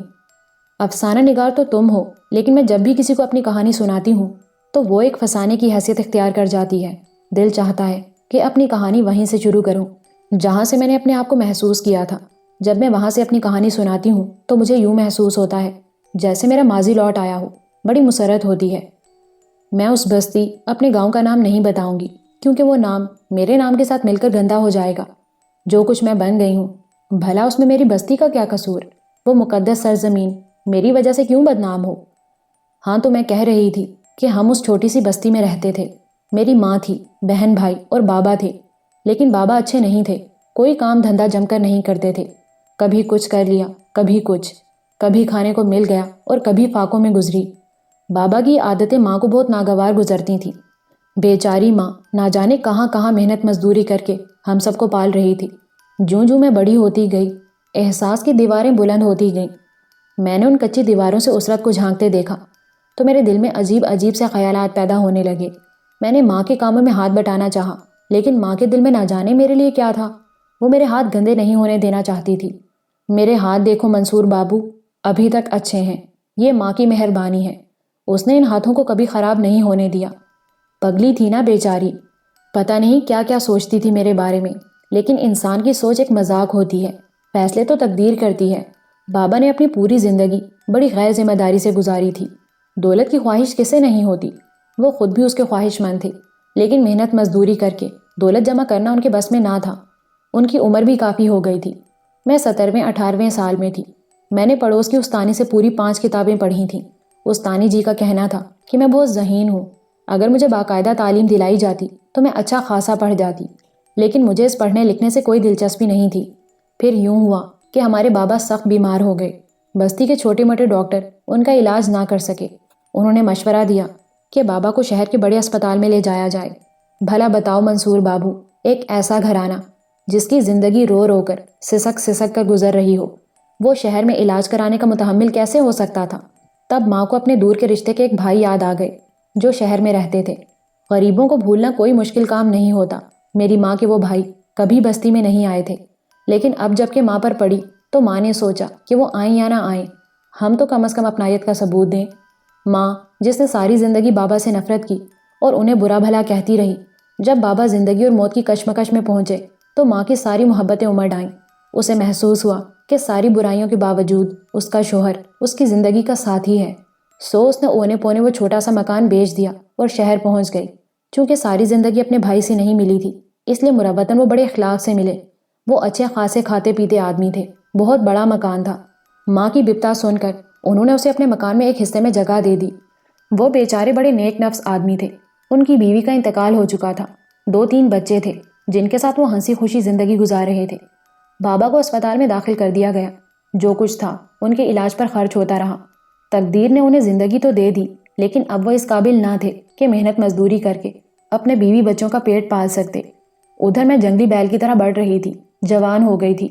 افسانہ نگار تو تم ہو، لیکن میں جب بھی کسی کو اپنی کہانی سناتی ہوں تو وہ ایک فسانے کی حیثیت اختیار کر جاتی ہے۔ دل چاہتا ہے کہ اپنی کہانی وہیں سے شروع کروں جہاں سے میں نے اپنے آپ کو محسوس کیا تھا۔ جب میں وہاں سے اپنی کہانی سناتی ہوں تو مجھے یوں محسوس ہوتا ہے جیسے میرا ماضی لوٹ آیا ہو، بڑی مسرت ہوتی ہے۔ میں اس بستی، اپنے گاؤں کا نام نہیں بتاؤں گی، کیونکہ وہ نام میرے نام کے ساتھ مل کر گندا ہو جائے گا۔ جو کچھ میں بن گئی ہوں، بھلا اس میں میری بستی کا کیا قصور؟ وہ مقدس سرزمین میری وجہ سے کیوں بدنام ہو؟ ہاں، تو میں کہہ رہی تھی کہ ہم اس چھوٹی سی بستی میں رہتے تھے۔ میری ماں تھی، بہن بھائی اور بابا تھے، لیکن بابا اچھے نہیں تھے، کوئی کام دھندا جم کر نہیں کرتے تھے۔ کبھی کچھ کر لیا، کبھی کچھ، کبھی کھانے کو مل گیا اور کبھی فاقوں میں گزری۔ بابا کی عادتیں ماں کو بہت ناگوار گزرتی تھیں۔ بیچاری ماں نہ جانے کہاں کہاں محنت مزدوری کر کے ہم سب کو پال رہی تھی۔ جوں جوں میں بڑی ہوتی گئی، احساس کی دیواریں بلند ہوتی گئیں۔ میں نے ان کچی دیواروں سے اسرت کو جھانکتے دیکھا تو میرے دل میں عجیب عجیب سے خیالات پیدا ہونے لگے۔ میں نے ماں کے کاموں میں ہاتھ بٹانا چاہا، لیکن ماں کے دل میں نہ جانے میرے لیے کیا تھا، وہ میرے ہاتھ گندے نہیں ہونے دینا چاہتی تھی۔ میرے ہاتھ دیکھو منصور بابو، ابھی تک اچھے ہیں، یہ ماں کی مہربانی ہے، اس نے ان ہاتھوں کو کبھی خراب نہیں ہونے دیا۔ پگلی تھی نا بیچاری، پتہ نہیں کیا کیا سوچتی تھی میرے بارے میں، لیکن انسان کی سوچ ایک مذاق ہوتی ہے، فیصلے تو تقدیر کرتی ہے۔ بابا نے اپنی پوری زندگی بڑی غیر ذمہ داری سے گزاری تھی۔ دولت کی خواہش کسے نہیں ہوتی، وہ خود بھی اس کے خواہش مند تھے، لیکن محنت مزدوری کر کے دولت جمع کرنا ان کے بس میں نہ تھا۔ ان کی عمر بھی کافی ہو گئی تھی۔ میں 17ویں 18ویں سال میں تھی۔ میں نے پڑوس کی استانی سے پوری 5 کتابیں پڑھی تھیں۔ استانی جی کا کہنا تھا کہ میں بہت ذہین ہوں، اگر مجھے باقاعدہ تعلیم دلائی جاتی تو میں اچھا خاصا پڑھ جاتی، لیکن مجھے اس پڑھنے لکھنے سے کوئی دلچسپی نہیں تھی۔ پھر یوں ہوا کہ ہمارے بابا سخت بیمار ہو گئے۔ بستی کے چھوٹے موٹے ڈاکٹر ان کا علاج نہ کر سکے۔ انہوں نے مشورہ دیا کہ بابا کو شہر کے بڑے اسپتال میں لے جایا جائے۔ بھلا بتاؤ منصور بابو، ایک ایسا گھرانہ جس کی زندگی رو رو کر سسک کر گزر رہی ہو، وہ شہر میں علاج کرانے کا متحمل کیسے ہو سکتا تھا؟ تب ماں کو اپنے دور کے رشتے کے ایک بھائی یاد آ گئے جو شہر میں رہتے تھے۔ غریبوں کو بھولنا کوئی مشکل کام نہیں ہوتا۔ میری ماں کے وہ بھائی کبھی بستی میں نہیں آئے تھے، لیکن اب جب کہ ماں پر پڑی تو ماں نے سوچا کہ وہ آئیں یا نہ آئیں، ہم تو کم از کم اپنائیت کا ثبوت دیں۔ ماں، جس نے ساری زندگی بابا سے نفرت کی اور انہیں برا بھلا کہتی رہی، جب بابا زندگی اور موت کی کشمکش میں پہنچے تو ماں کی ساری محبتیں امڑ آئیں۔ اسے محسوس ہوا کہ ساری برائیوں کے باوجود اس کا شوہر اس کی زندگی کا ساتھی ہے۔ سو اس نے اونے پونے وہ چھوٹا سا مکان بیچ دیا اور شہر پہنچ گئی۔ چونکہ ساری زندگی اپنے بھائی سے نہیں ملی تھی، اس لیے مربتاً وہ بڑے اخلاق سے ملے۔ وہ اچھے خاصے کھاتے پیتے آدمی تھے، بہت بڑا مکان تھا۔ ماں کی بپتا سن کر انہوں نے اسے اپنے مکان میں ایک حصے میں جگہ دے دی۔ وہ بیچارے بڑے نیک نفس آدمی تھے۔ ان کی بیوی کا انتقال ہو چکا تھا، 2-3 بچے تھے جن کے ساتھ وہ ہنسی خوشی زندگی گزار رہے تھے۔ بابا کو اسپتال میں داخل کر دیا گیا۔ جو کچھ تھا ان کے علاج پر خرچ ہوتا رہا۔ تقدیر نے انہیں زندگی تو دے دی، لیکن اب وہ اس قابل نہ تھے کہ محنت مزدوری کر کے اپنے بیوی بچوں کا پیٹ پال سکتے۔ ادھر میں جنگلی بیل کی طرح بڑھ رہی تھی، جوان ہو گئی تھی۔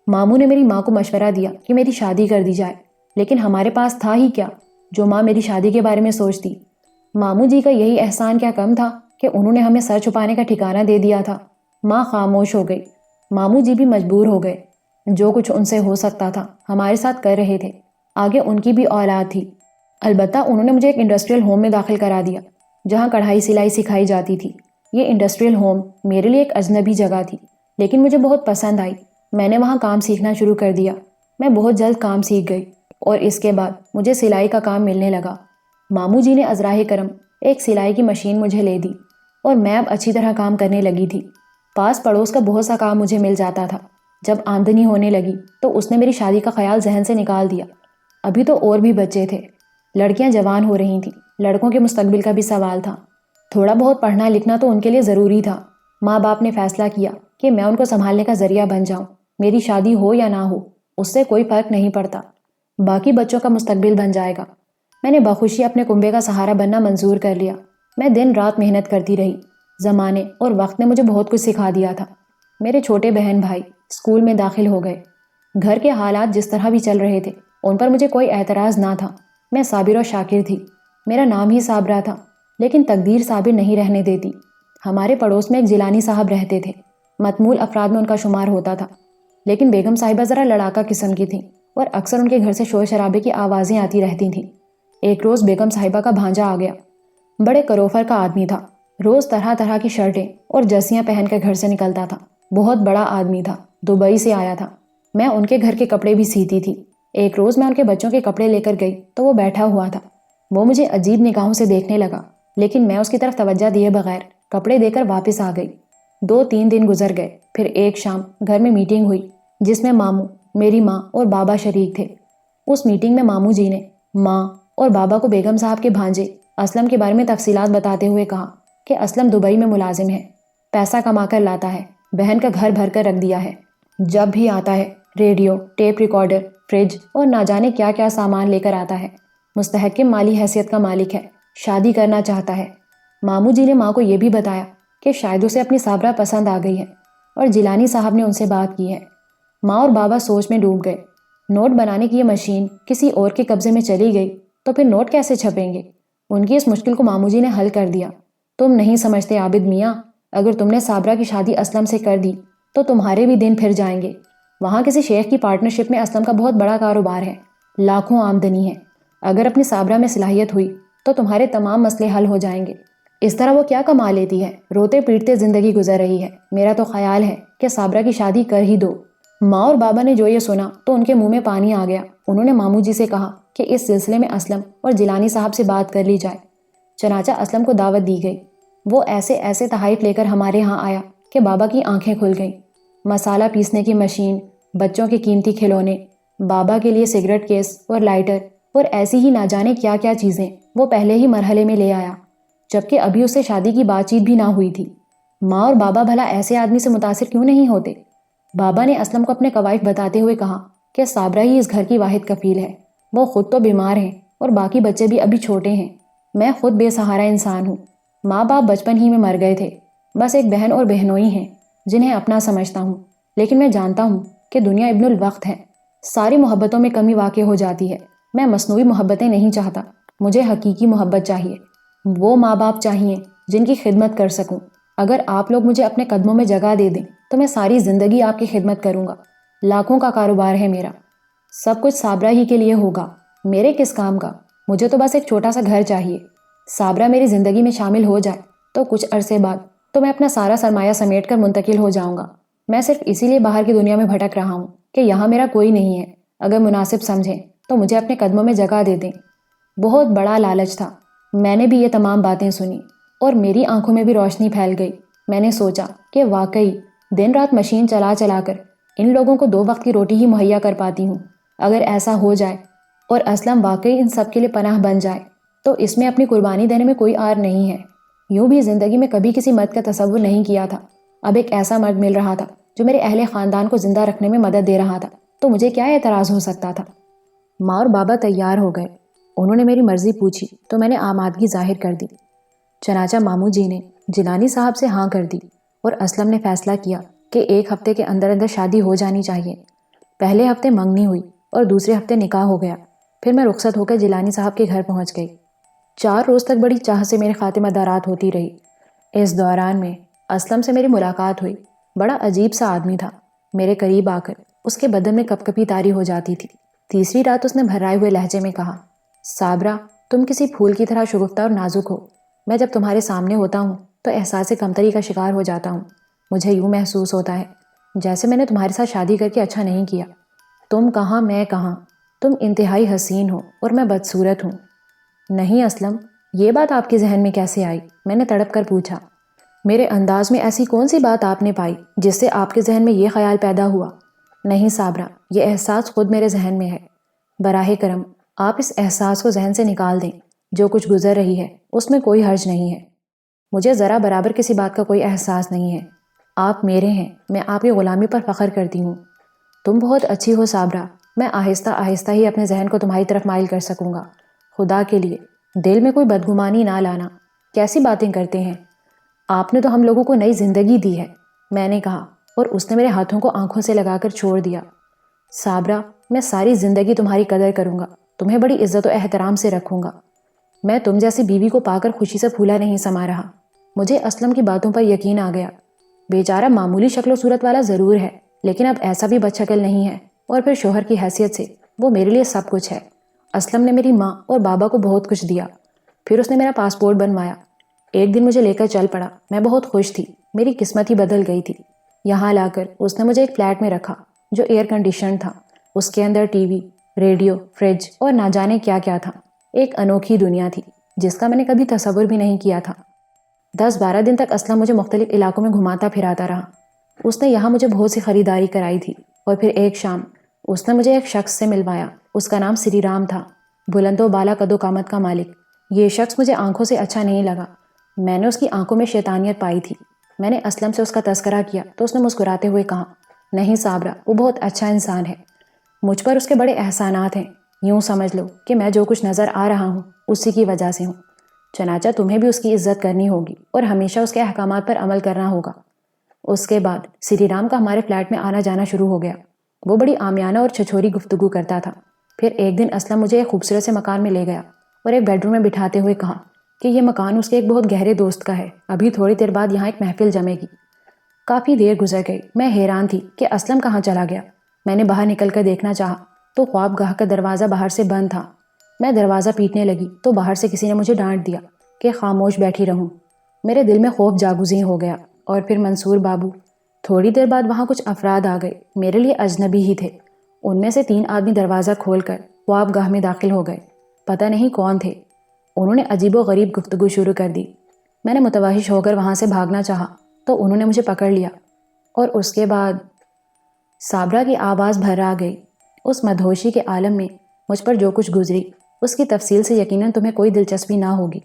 ماموں نے میری ماں کو مشورہ دیا کہ میری شادی کر دی جائے، لیکن ہمارے پاس تھا ہی کیا جو ماں میری شادی کے بارے میں سوچتی۔ ماموں جی کا یہی احسان کیا کم تھا کہ انہوں نے ہمیں سر چھپانے کا ٹھکانہ دے دیا تھا۔ ماں خاموش ہو گئی۔ ماموں جی بھی مجبور ہو گئے۔ جو کچھ ان سے ہو سکتا تھا ہمارے ساتھ کر رہے تھے۔ آگے ان کی بھی اولاد تھی۔ البتہ انہوں نے مجھے ایک انڈسٹریل ہوم میں داخل کرا دیا جہاں کڑھائی سلائی سکھائی جاتی تھی۔ یہ انڈسٹریل ہوم میرے لیے ایک اجنبی جگہ تھی، لیکن مجھے بہت پسند آئی۔ میں نے وہاں کام سیکھنا شروع کر دیا۔ میں بہت جلد کام سیکھ گئی اور اس کے بعد مجھے سلائی کا کام ملنے لگا۔ ماموں جی نے عذراہ کرم ایک سلائی کی مشین مجھے لے دی اور میں اب اچھی طرح کام کرنے لگی تھی۔ پاس پڑوس کا بہت سا کام مجھے مل جاتا تھا۔ جب آمدنی ہونے لگی تو اس نے میری شادی کا خیال ذہن سے نکال دیا۔ ابھی تو اور بھی بچے تھے، لڑکیاں جوان ہو رہی تھیں، لڑکوں کے مستقبل کا بھی سوال تھا۔ تھوڑا بہت پڑھنا لکھنا تو ان کے لیے ضروری تھا۔ ماں باپ نے فیصلہ کیا کہ میں ان کو سنبھالنے کا ذریعہ بن جاؤں۔ میری شادی ہو یا نہ ہو اس سے کوئی فرق نہیں پڑتا، باقی بچوں کا مستقبل بن جائے گا۔ میں نے بخوشی اپنے کنبے کا سہارا بننا منظور کر لیا۔ میں دن رات محنت کرتی رہی۔ زمانے اور وقت نے مجھے بہت کچھ سکھا دیا تھا۔ میرے چھوٹے بہن بھائی اسکول میں داخل ہو گئے۔ گھر کے حالات جس طرح بھی چل رہے تھے ان پر مجھے کوئی اعتراض نہ تھا۔ میں صابر و شاکر تھی۔ میرا نام ہی صابرہ تھا، لیکن تقدیر صابر نہیں رہنے دیتی۔ ہمارے پڑوس میں ایک جیلانی صاحب رہتے تھے۔ متمول افراد میں ان کا شمار ہوتا تھا، لیکن بیگم صاحبہ ذرا لڑاکا قسم کی تھیں اور اکثر ان کے گھر سے شور شرابے کی آوازیں آتی رہتی تھیں۔ ایک روز بیگم صاحبہ کا بھانجا آ گیا۔ بڑے کروفر کا آدمی تھا، روز طرح طرح کی شرٹیں اور جرسیاں پہن کر گھر سے نکلتا تھا۔ بہت بڑا آدمی تھا، دبئی سے آیا تھا۔ میں ان کے گھر کے کپڑے بھی سیتی تھی۔ ایک روز میں ان کے بچوں کے کپڑے لے کر گئی تو وہ بیٹھا ہوا تھا۔ وہ مجھے عجیب نگاہوں سے دیکھنے لگا، لیکن میں اس کی طرف توجہ دیے بغیر کپڑے دے کر واپس آ گئی۔ 2-3 دن گزر گئے، پھر ایک شام گھر میں میٹنگ ہوئی جس میں ماموں، میری ماں اور بابا شریک تھے۔ اس میٹنگ میں ماموں جی نے ماں اور بابا کو بیگم صاحب کے بھانجے اسلم کے بارے میں تفصیلات بتاتے ہوئے کہا کہ اسلم دبئی میں ملازم ہے، پیسہ کما کر لاتا ہے، بہن کا گھر بھر کر رکھ دیا ہے۔ جب بھی آتا ہے ریڈیو، ٹیپ ریکارڈر، فریج اور نہ جانے کیا کیا سامان لے کر آتا ہے۔ مستحکم مالی حیثیت کا مالک ہے، شادی کرنا چاہتا ہے۔ ماموں جی نے ماں کو یہ بھی بتایا کہ شاید اسے اپنی صابرہ پسند آ گئی ہے اور جیلانی صاحب نے ان سے بات کی ہے۔ ماں اور بابا سوچ میں ڈوب گئے۔ نوٹ بنانے کی یہ مشین کسی اور کے قبضے میں چلی گئی تو پھر نوٹ کیسے چھپیں گے؟ ان کی اس مشکل کو ماموں جی نے حل کر دیا۔ تم نہیں سمجھتے عابد میاں، اگر تم نے صابرہ کی شادی اسلم سے کر دی تو تمہارے بھی دن پھر جائیں گے۔ وہاں کسی شیخ کی پارٹنرشپ میں اسلم کا بہت بڑا کاروبار ہے، لاکھوں آمدنی ہے۔ اگر اپنی صابرہ میں صلاحیت ہوئی تو تمہارے تمام مسئلے حل ہو جائیں گے۔ اس طرح وہ کیا کما لیتی ہے، روتے پیٹتے زندگی گزر رہی ہے۔ میرا تو خیال ہے کہ صابرہ کی شادی کر ہی دو۔ ماں اور بابا نے جو یہ سنا تو ان کے منہ میں پانی آ گیا۔ انہوں نے ماموں جی سے کہا کہ اس سلسلے میں اسلم اور جیلانی صاحب سے بات کر لی جائے۔ چنانچہ اسلم کو دعوت دی گئی۔ وہ ایسے ایسے تحائف لے کر ہمارے ہاں آیا کہ بابا کی آنکھیں کھل گئیں۔ مسالہ پیسنے کی مشین، بچوں کے قیمتی کھلونے، بابا کے لیے سگریٹ کیس اور لائٹر اور ایسی ہی نہ جانے کیا کیا چیزیں وہ پہلے ہی مرحلے میں لے آیا، جبکہ ابھی اسے شادی کی بات چیت بھی نہ ہوئی تھی۔ ماں اور بابا بھلا ایسے آدمی سے متاثر کیوں نہیں ہوتے؟ بابا نے اسلم کو اپنے قوائف بتاتے ہوئے کہا کہ صابرہ ہی اس گھر کی واحد کفیل ہے۔ وہ خود تو بیمار ہیں اور باقی بچے بھی ابھی چھوٹے ہیں۔ میں خود بے سہارا انسان ہوں۔ ماں باپ بچپن ہی میں مر گئے تھے۔ بس ایک بہن اور بہنوئی ہیں جنہیں اپنا سمجھتا ہوں، لیکن میں جانتا ہوں کہ دنیا ابن الوقت ہے، ساری محبتوں میں کمی واقع ہو جاتی ہے۔ میں مصنوعی محبتیں نہیں چاہتا، مجھے حقیقی محبت چاہیے، وہ ماں باپ چاہیے جن کی خدمت کر سکوں۔ اگر آپ لوگ مجھے اپنے قدموں میں جگہ دے دیں تو میں ساری زندگی آپ کی خدمت کروں گا۔ لاکھوں کا کاروبار ہے میرا، سب کچھ صابرہ ہی کے لیے ہوگا، میرے کس کام کا؟ مجھے تو بس ایک چھوٹا سا گھر چاہیے۔ صابرہ میری زندگی میں شامل ہو جائے تو کچھ عرصے بعد تو میں اپنا سارا سرمایہ سمیٹ کر منتقل ہو جاؤں گا۔ میں صرف اسی لیے باہر کی دنیا میں بھٹک رہا ہوں کہ یہاں میرا کوئی نہیں ہے۔ اگر مناسب سمجھیں تو مجھے اپنے قدموں میں جگہ دے دیں۔ بہت بڑا لالچ تھا۔ میں نے بھی یہ تمام باتیں سنی اور میری آنکھوں میں بھی روشنی پھیل گئی۔ میں نے سوچا کہ واقعی دن رات مشین چلا چلا کر ان لوگوں کو 2 وقت کی روٹی ہی مہیا کر پاتی ہوں۔ اگر ایسا ہو جائے اور اسلم واقعی ان سب کے لیے پناہ بن جائے تو اس میں اپنی قربانی دینے میں کوئی عار نہیں ہے۔ یوں بھی زندگی میں کبھی کسی مرد کا تصور نہیں کیا تھا۔ اب ایک ایسا مرد مل رہا تھا جو میرے اہل خاندان کو زندہ رکھنے میں مدد دے رہا تھا، تو مجھے کیا اعتراض ہو سکتا تھا؟ ماں اور بابا تیار ہو گئے۔ انہوں نے میری مرضی پوچھی تو میں نے آمادگی ظاہر کر دی۔ چنانچہ ماموں جی نے جیلانی صاحب سے ہاں کر دی اور اسلم نے فیصلہ کیا کہ 1 ہفتے کے اندر اندر شادی ہو جانی چاہیے۔ پہلے ہفتے منگنی ہوئی اور دوسرے ہفتے نکاح ہو گیا۔ پھر میں رخصت ہو کر جیلانی صاحب کے گھر پہنچ گئی۔ 4 روز تک بڑی چاہ سے میرے خاتمہ دارات ہوتی رہی۔ اس دوران میں اسلم سے میری ملاقات ہوئی۔ بڑا عجیب سا آدمی تھا۔ میرے قریب آ کر اس کے بدن میں کپ کپی طاری ہو جاتی تھی۔ تیسری رات اس نے بھرائے ہوئے لہجے میں کہا، صابرہ، تم کسی پھول کی طرح شگفتہ اور نازک ہو۔ میں جب تمہارے سامنے ہوتا ہوں تو احساس کمتری کا شکار ہو جاتا ہوں۔ مجھے یوں محسوس ہوتا ہے جیسے میں نے تمہارے ساتھ شادی کر کے اچھا نہیں کیا۔ تم کہاں میں کہاں، تم انتہائی حسین ہو اور میں بدصورت ہوں۔ نہیں اسلم، یہ بات آپ کے ذہن میں کیسے آئی؟ میں نے تڑپ کر پوچھا۔ میرے انداز میں ایسی کون سی بات آپ نے پائی جس سے آپ کے ذہن میں یہ خیال پیدا ہوا؟ نہیں صابرہ، یہ احساس خود میرے ذہن میں ہے۔ براہ کرم آپ اس احساس کو ذہن سے نکال دیں۔ جو کچھ گزر رہی ہے اس میں کوئی حرج نہیں ہے۔ مجھے ذرا برابر کسی بات کا کوئی احساس نہیں ہے۔ آپ میرے ہیں، میں آپ کی غلامی پر فخر کرتی ہوں۔ تم بہت اچھی ہو صابرہ، میں آہستہ آہستہ ہی اپنے ذہن کو تمہاری طرف مائل کر سکوں گا۔ خدا کے لیے دل میں کوئی بدگمانی نہ لانا۔ کیسی باتیں کرتے ہیں آپ نے تو ہم لوگوں کو نئی زندگی دی ہے، میں نے کہا، اور اس نے میرے ہاتھوں کو آنکھوں سے لگا کر چھوڑ دیا۔ صابرہ، میں ساری زندگی تمہاری قدر کروں گا، تمہیں بڑی عزت و احترام سے رکھوں گا۔ میں تم جیسی بیوی کو پا کر خوشی سے پھولا نہیں سما رہا۔ مجھے اسلم کی باتوں پر یقین آ گیا۔ بیچارہ معمولی شکل و صورت والا ضرور ہے، لیکن اب ایسا بھی بدشکل نہیں ہے، اور پھر شوہر کی حیثیت سے وہ میرے لیے سب کچھ ہے۔ اسلم نے میری ماں اور بابا کو بہت کچھ دیا۔ پھر اس نے میرا پاسپورٹ بنوایا۔ ایک دن مجھے لے کر چل پڑا۔ میں بہت خوش تھی، میری قسمت ہی بدل گئی تھی۔ یہاں لا کر اس نے مجھے ایک فلیٹ میں رکھا جو ایئر کنڈیشن تھا۔ اس کے اندر ٹی وی، ریڈیو، فریج اور نہ جانے کیا کیا تھا۔ ایک انوکھی دنیا تھی جس کا میں نے کبھی تصور بھی نہیں کیا تھا۔ 10-12 دن تک اسلم مجھے مختلف علاقوں میں گھماتا پھراتا رہا۔ اس نے یہاں مجھے بہت سی خریداری کرائی تھی، اور پھر ایک شام اس نے مجھے ایک شخص سے ملوایا۔ اس کا نام سری رام تھا، بلند و بالا قد و قامت کا مالک۔ یہ شخص مجھے آنکھوں سے اچھا نہیں لگا۔ میں نے اس کی آنکھوں میں شیطانیت پائی تھی۔ میں نے اسلم سے اس کا تذکرہ کیا تو اس نے مسکراتے ہوئے کہا، نہیں صابرہ، وہ بہت اچھا انسان ہے، مجھ پر اس کے بڑے احسانات ہیں۔ یوں سمجھ لو کہ میں جو کچھ نظر آ رہا ہوں اسی کی وجہ سے ہوں۔ چنانچہ تمہیں بھی اس کی عزت کرنی ہوگی اور ہمیشہ اس کے احکامات پر عمل کرنا ہوگا۔ اس کے بعد سری رام کا ہمارے فلیٹ میں آنا جانا شروع ہو گیا۔ وہ بڑی عامیانہ اور چھچھوری گفتگو کرتا تھا۔ پھر ایک دن اسلم مجھے ایک خوبصورت سے مکان میں لے گیا اور ایک بیڈ روم میں بٹھاتے ہوئے کہا کہ یہ مکان اس کے ایک بہت گہرے دوست کا ہے، ابھی تھوڑی دیر بعد یہاں ایک محفل جمے گی۔ کافی دیر گزر گئی۔ میں حیران تھی کہ اسلم کہاں چلا گیا۔ میں نے باہر نکل کر دیکھنا چاہا تو خواب گاہ کا دروازہ باہر سے بند تھا۔ میں دروازہ پیٹنے لگی تو باہر سے کسی نے مجھے ڈانٹ دیا کہ خاموش بیٹھی رہوں۔ میرے دل میں خوف جاگزیں ہو گیا۔ اور پھر منصور بابو۔ تھوڑی دیر بعد وہاں کچھ افراد آ گئے، میرے لیے اجنبی ہی تھے۔ ان میں سے 3 آدمی دروازہ کھول کر خواب گاہ میں داخل ہو گئے۔ پتہ نہیں کون تھے۔ انہوں نے عجیب و غریب گفتگو شروع کر دی۔ میں نے متوحش ہو کر وہاں سے بھاگنا چاہا تو انہوں نے مجھے پکڑ لیا، اور اس کے بعد صابرہ کی آواز بھر آ گئی۔ اس مدہوشی کے عالم میں مجھ پر جو کچھ گزری اس کی تفصیل سے یقیناً تمہیں کوئی دلچسپی نہ ہوگی۔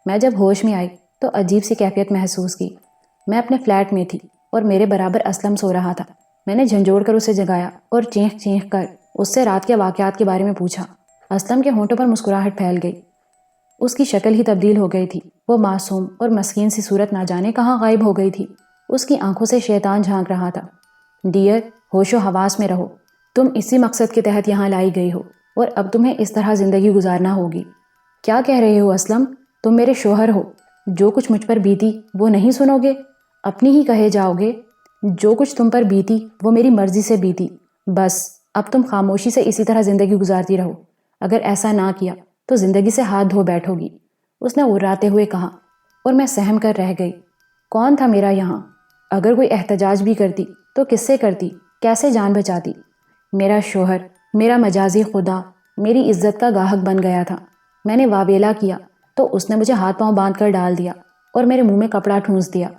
میں جب ہوش میں آئی تو عجیب سی کیفیت محسوس کی۔ میں اپنے فلیٹ میں تھی اور میرے برابر اسلم سو رہا تھا۔ میں نے جھنجھوڑ کر اسے جگایا اور چینخ چینخ کر اس سے رات کے واقعات کے بارے میں پوچھا۔ اسلم کے ہونٹوں پر مسکراہٹ پھیل گئی۔ اس کی شکل ہی تبدیل ہو گئی تھی۔ وہ معصوم اور مسکین سی صورت نہ جانے کہاں غائب ہو گئی تھی۔ اس کی آنکھوں سے شیطان جھانک رہا تھا۔ ڈیئر، ہوش و حواس میں رہو، تم اسی مقصد کے تحت یہاں لائی گئی ہو، اور اب تمہیں اس طرح زندگی گزارنا ہوگی۔ کیا کہہ رہے ہو اسلم؟ تم میرے شوہر ہو، جو کچھ مجھ پر بیتی وہ نہیں سنو گے؟ اپنی ہی کہے جاؤ گے؟ جو کچھ تم پر بیتی وہ میری مرضی سے بیتی، بس اب تم خاموشی سے اسی طرح زندگی گزارتی رہو۔ اگر ایسا نہ کیا تو زندگی سے ہاتھ دھو بیٹھو گی، اس نے غراتے ہوئے کہا، اور میں سہم کر رہ گئی۔ کون تھا میرا یہاں؟ اگر کوئی احتجاج بھی کرتی تو کس سے کرتی؟ کیسے جان بچاتی؟ میرا شوہر، میرا مجازی خدا، میری عزت کا گاہک بن گیا تھا۔ میں نے واویلا کیا تو اس نے مجھے ہاتھ پاؤں باندھ کر ڈال دیا اور میرے منہ میں کپڑا ٹھونس دیا۔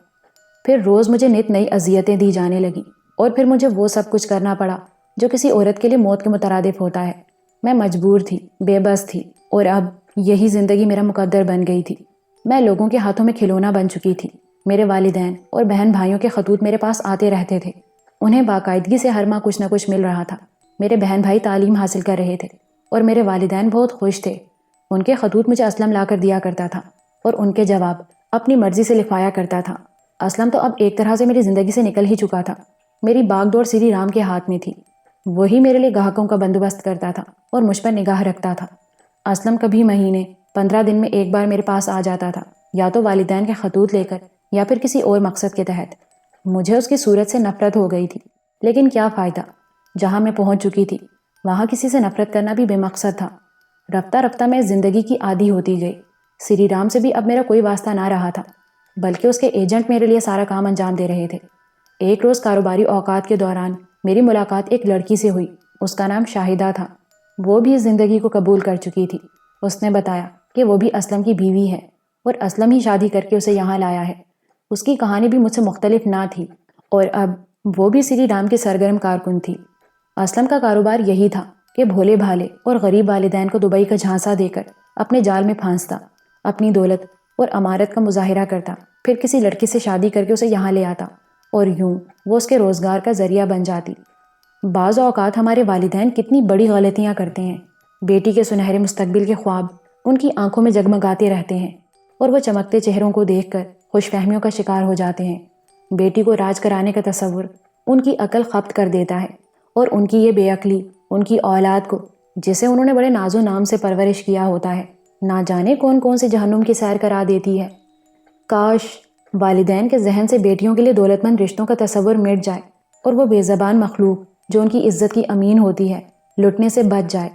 پھر روز مجھے نت نئی اذیتیں دی جانے لگیں اور پھر مجھے وہ سب کچھ کرنا پڑا جو کسی عورت کے لیے موت کے مترادف ہوتا ہے۔ میں مجبور تھی، بے بس تھی، اور اب یہی زندگی میرا مقدر بن گئی تھی۔ میں لوگوں کے ہاتھوں میں کھلونا بن چکی تھی۔ میرے والدین اور بہن بھائیوں کے خطوط میرے پاس آتے رہتے تھے۔ انہیں باقاعدگی سے ہر ماہ کچھ نہ کچھ مل رہا تھا۔ میرے بہن بھائی تعلیم حاصل کر رہے تھے اور میرے والدین بہت خوش تھے۔ ان کے خطوط مجھے اسلم لا کر دیا کرتا تھا اور ان کے جواب اپنی مرضی سے لکھوایا کرتا تھا۔ اسلم تو اب ایک طرح سے میری زندگی سے نکل ہی چکا تھا۔ میری باغ ڈور سری رام کے ہاتھ میں تھی۔ وہی میرے لیے گاہکوں کا بندوبست کرتا تھا اور مجھ پر نگاہ رکھتا تھا۔ اسلم کبھی مہینے 15 دن میں ایک بار میرے پاس آ جاتا تھا، یا تو والدین کے خطوط لے کر یا پھر کسی اور مقصد کے تحت۔ مجھے اس کی صورت سے نفرت ہو گئی تھی، لیکن کیا فائدہ؟ جہاں میں پہنچ چکی تھی وہاں کسی سے نفرت کرنا بھی بے مقصد تھا۔ رفتہ رفتہ میں زندگی کی عادی ہوتی گئی۔ سری رام سے بھی اب میرا کوئی واسطہ نہ رہا تھا، بلکہ اس کے ایجنٹ میرے لیے سارا کام انجام دے رہے تھے۔ ایک روز کاروباری اوقات کے دوران میری ملاقات ایک لڑکی سے ہوئی۔ اس کا نام شاہدہ تھا۔ وہ بھی اس زندگی کو قبول کر چکی تھی۔ اس نے بتایا کہ وہ بھی اسلم کی بیوی ہے اور اسلم ہی شادی کر کے اسے یہاں لایا ہے۔ اس کی کہانی بھی مجھ سے مختلف نہ تھی، اور اب وہ بھی سری رام کی سرگرم کارکن تھی۔ اسلم کا کاروبار یہی تھا کہ بھولے بھالے اور غریب والدین کو دبئی کا جھانسا دے کر اپنے جال میں پھانستا، اپنی دولت اور امارت کا مظاہرہ کرتا، پھر کسی لڑکی سے شادی کر کے اسے یہاں لے آتا، اور یوں وہ اس کے روزگار کا ذریعہ بن جاتی۔ بعض اوقات ہمارے والدین کتنی بڑی غلطیاں کرتے ہیں۔ بیٹی کے سنہرے مستقبل کے خواب ان کی آنکھوں میں جگمگاتے رہتے ہیں اور وہ چمکتے چہروں کو دیکھ کر خوش فہمیوں کا شکار ہو جاتے ہیں۔ بیٹی کو راج کرانے کا تصور ان کی عقل خبت کر دیتا ہے، اور ان کی یہ بے عقلی ان کی اولاد کو، جسے انہوں نے بڑے ناز و نام سے پرورش کیا ہوتا ہے، نہ جانے کون کون سے جہنم کی سیر کرا دیتی ہے۔ کاش والدین کے ذہن سے بیٹیوں کے لیے دولت مند رشتوں کا تصور مٹ جائے اور وہ بے زبان مخلوق جو ان کی عزت کی امین ہوتی ہے لٹنے سے بچ جائے۔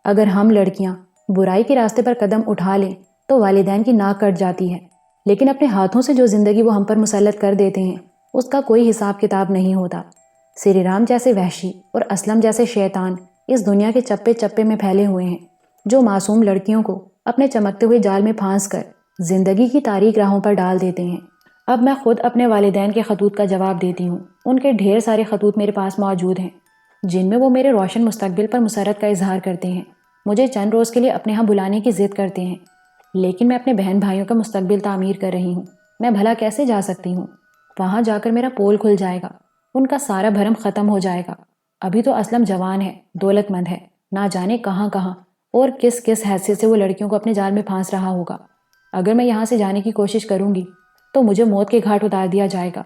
اگر ہم لڑکیاں برائی کے راستے پر قدم اٹھا لیں تو والدین کی ناک کٹ جاتی ہے، لیکن اپنے ہاتھوں سے جو زندگی وہ ہم پر مسلط کر دیتے ہیں اس کا کوئی حساب کتاب نہیں ہوتا۔ سری رام جیسے وحشی اور اسلم جیسے شیطان اس دنیا کے چپے چپے میں پھیلے ہوئے ہیں، جو معصوم لڑکیوں کو اپنے چمکتے ہوئے جال میں پھانس کر زندگی کی تاریک راہوں پر ڈال دیتے ہیں۔ اب میں خود اپنے والدین کے خطوط کا جواب دیتی ہوں۔ ان کے ڈھیر سارے خطوط میرے پاس موجود ہیں جن میں وہ میرے روشن مستقبل پر مسرت کا اظہار کرتے ہیں، مجھے چند روز کے لیے اپنے ہاں بلانے کی ضد کرتے ہیں، لیکن میں اپنے بہن بھائیوں کا مستقبل تعمیر کر رہی ہوں۔ میں بھلا کیسے جا سکتی ہوں؟ وہاں جا کر میرا پول کھل جائے گا، ان کا سارا بھرم ختم ہو جائے گا۔ ابھی تو اسلم جوان ہے، دولت مند ہے، نہ جانے کہاں کہاں اور کس کس حیثیت سے وہ لڑکیوں کو اپنے جال میں پھانس رہا ہوگا۔ اگر میں یہاں سے جانے کی کوشش کروں گی تو مجھے موت کے گھاٹ اتار دیا جائے گا۔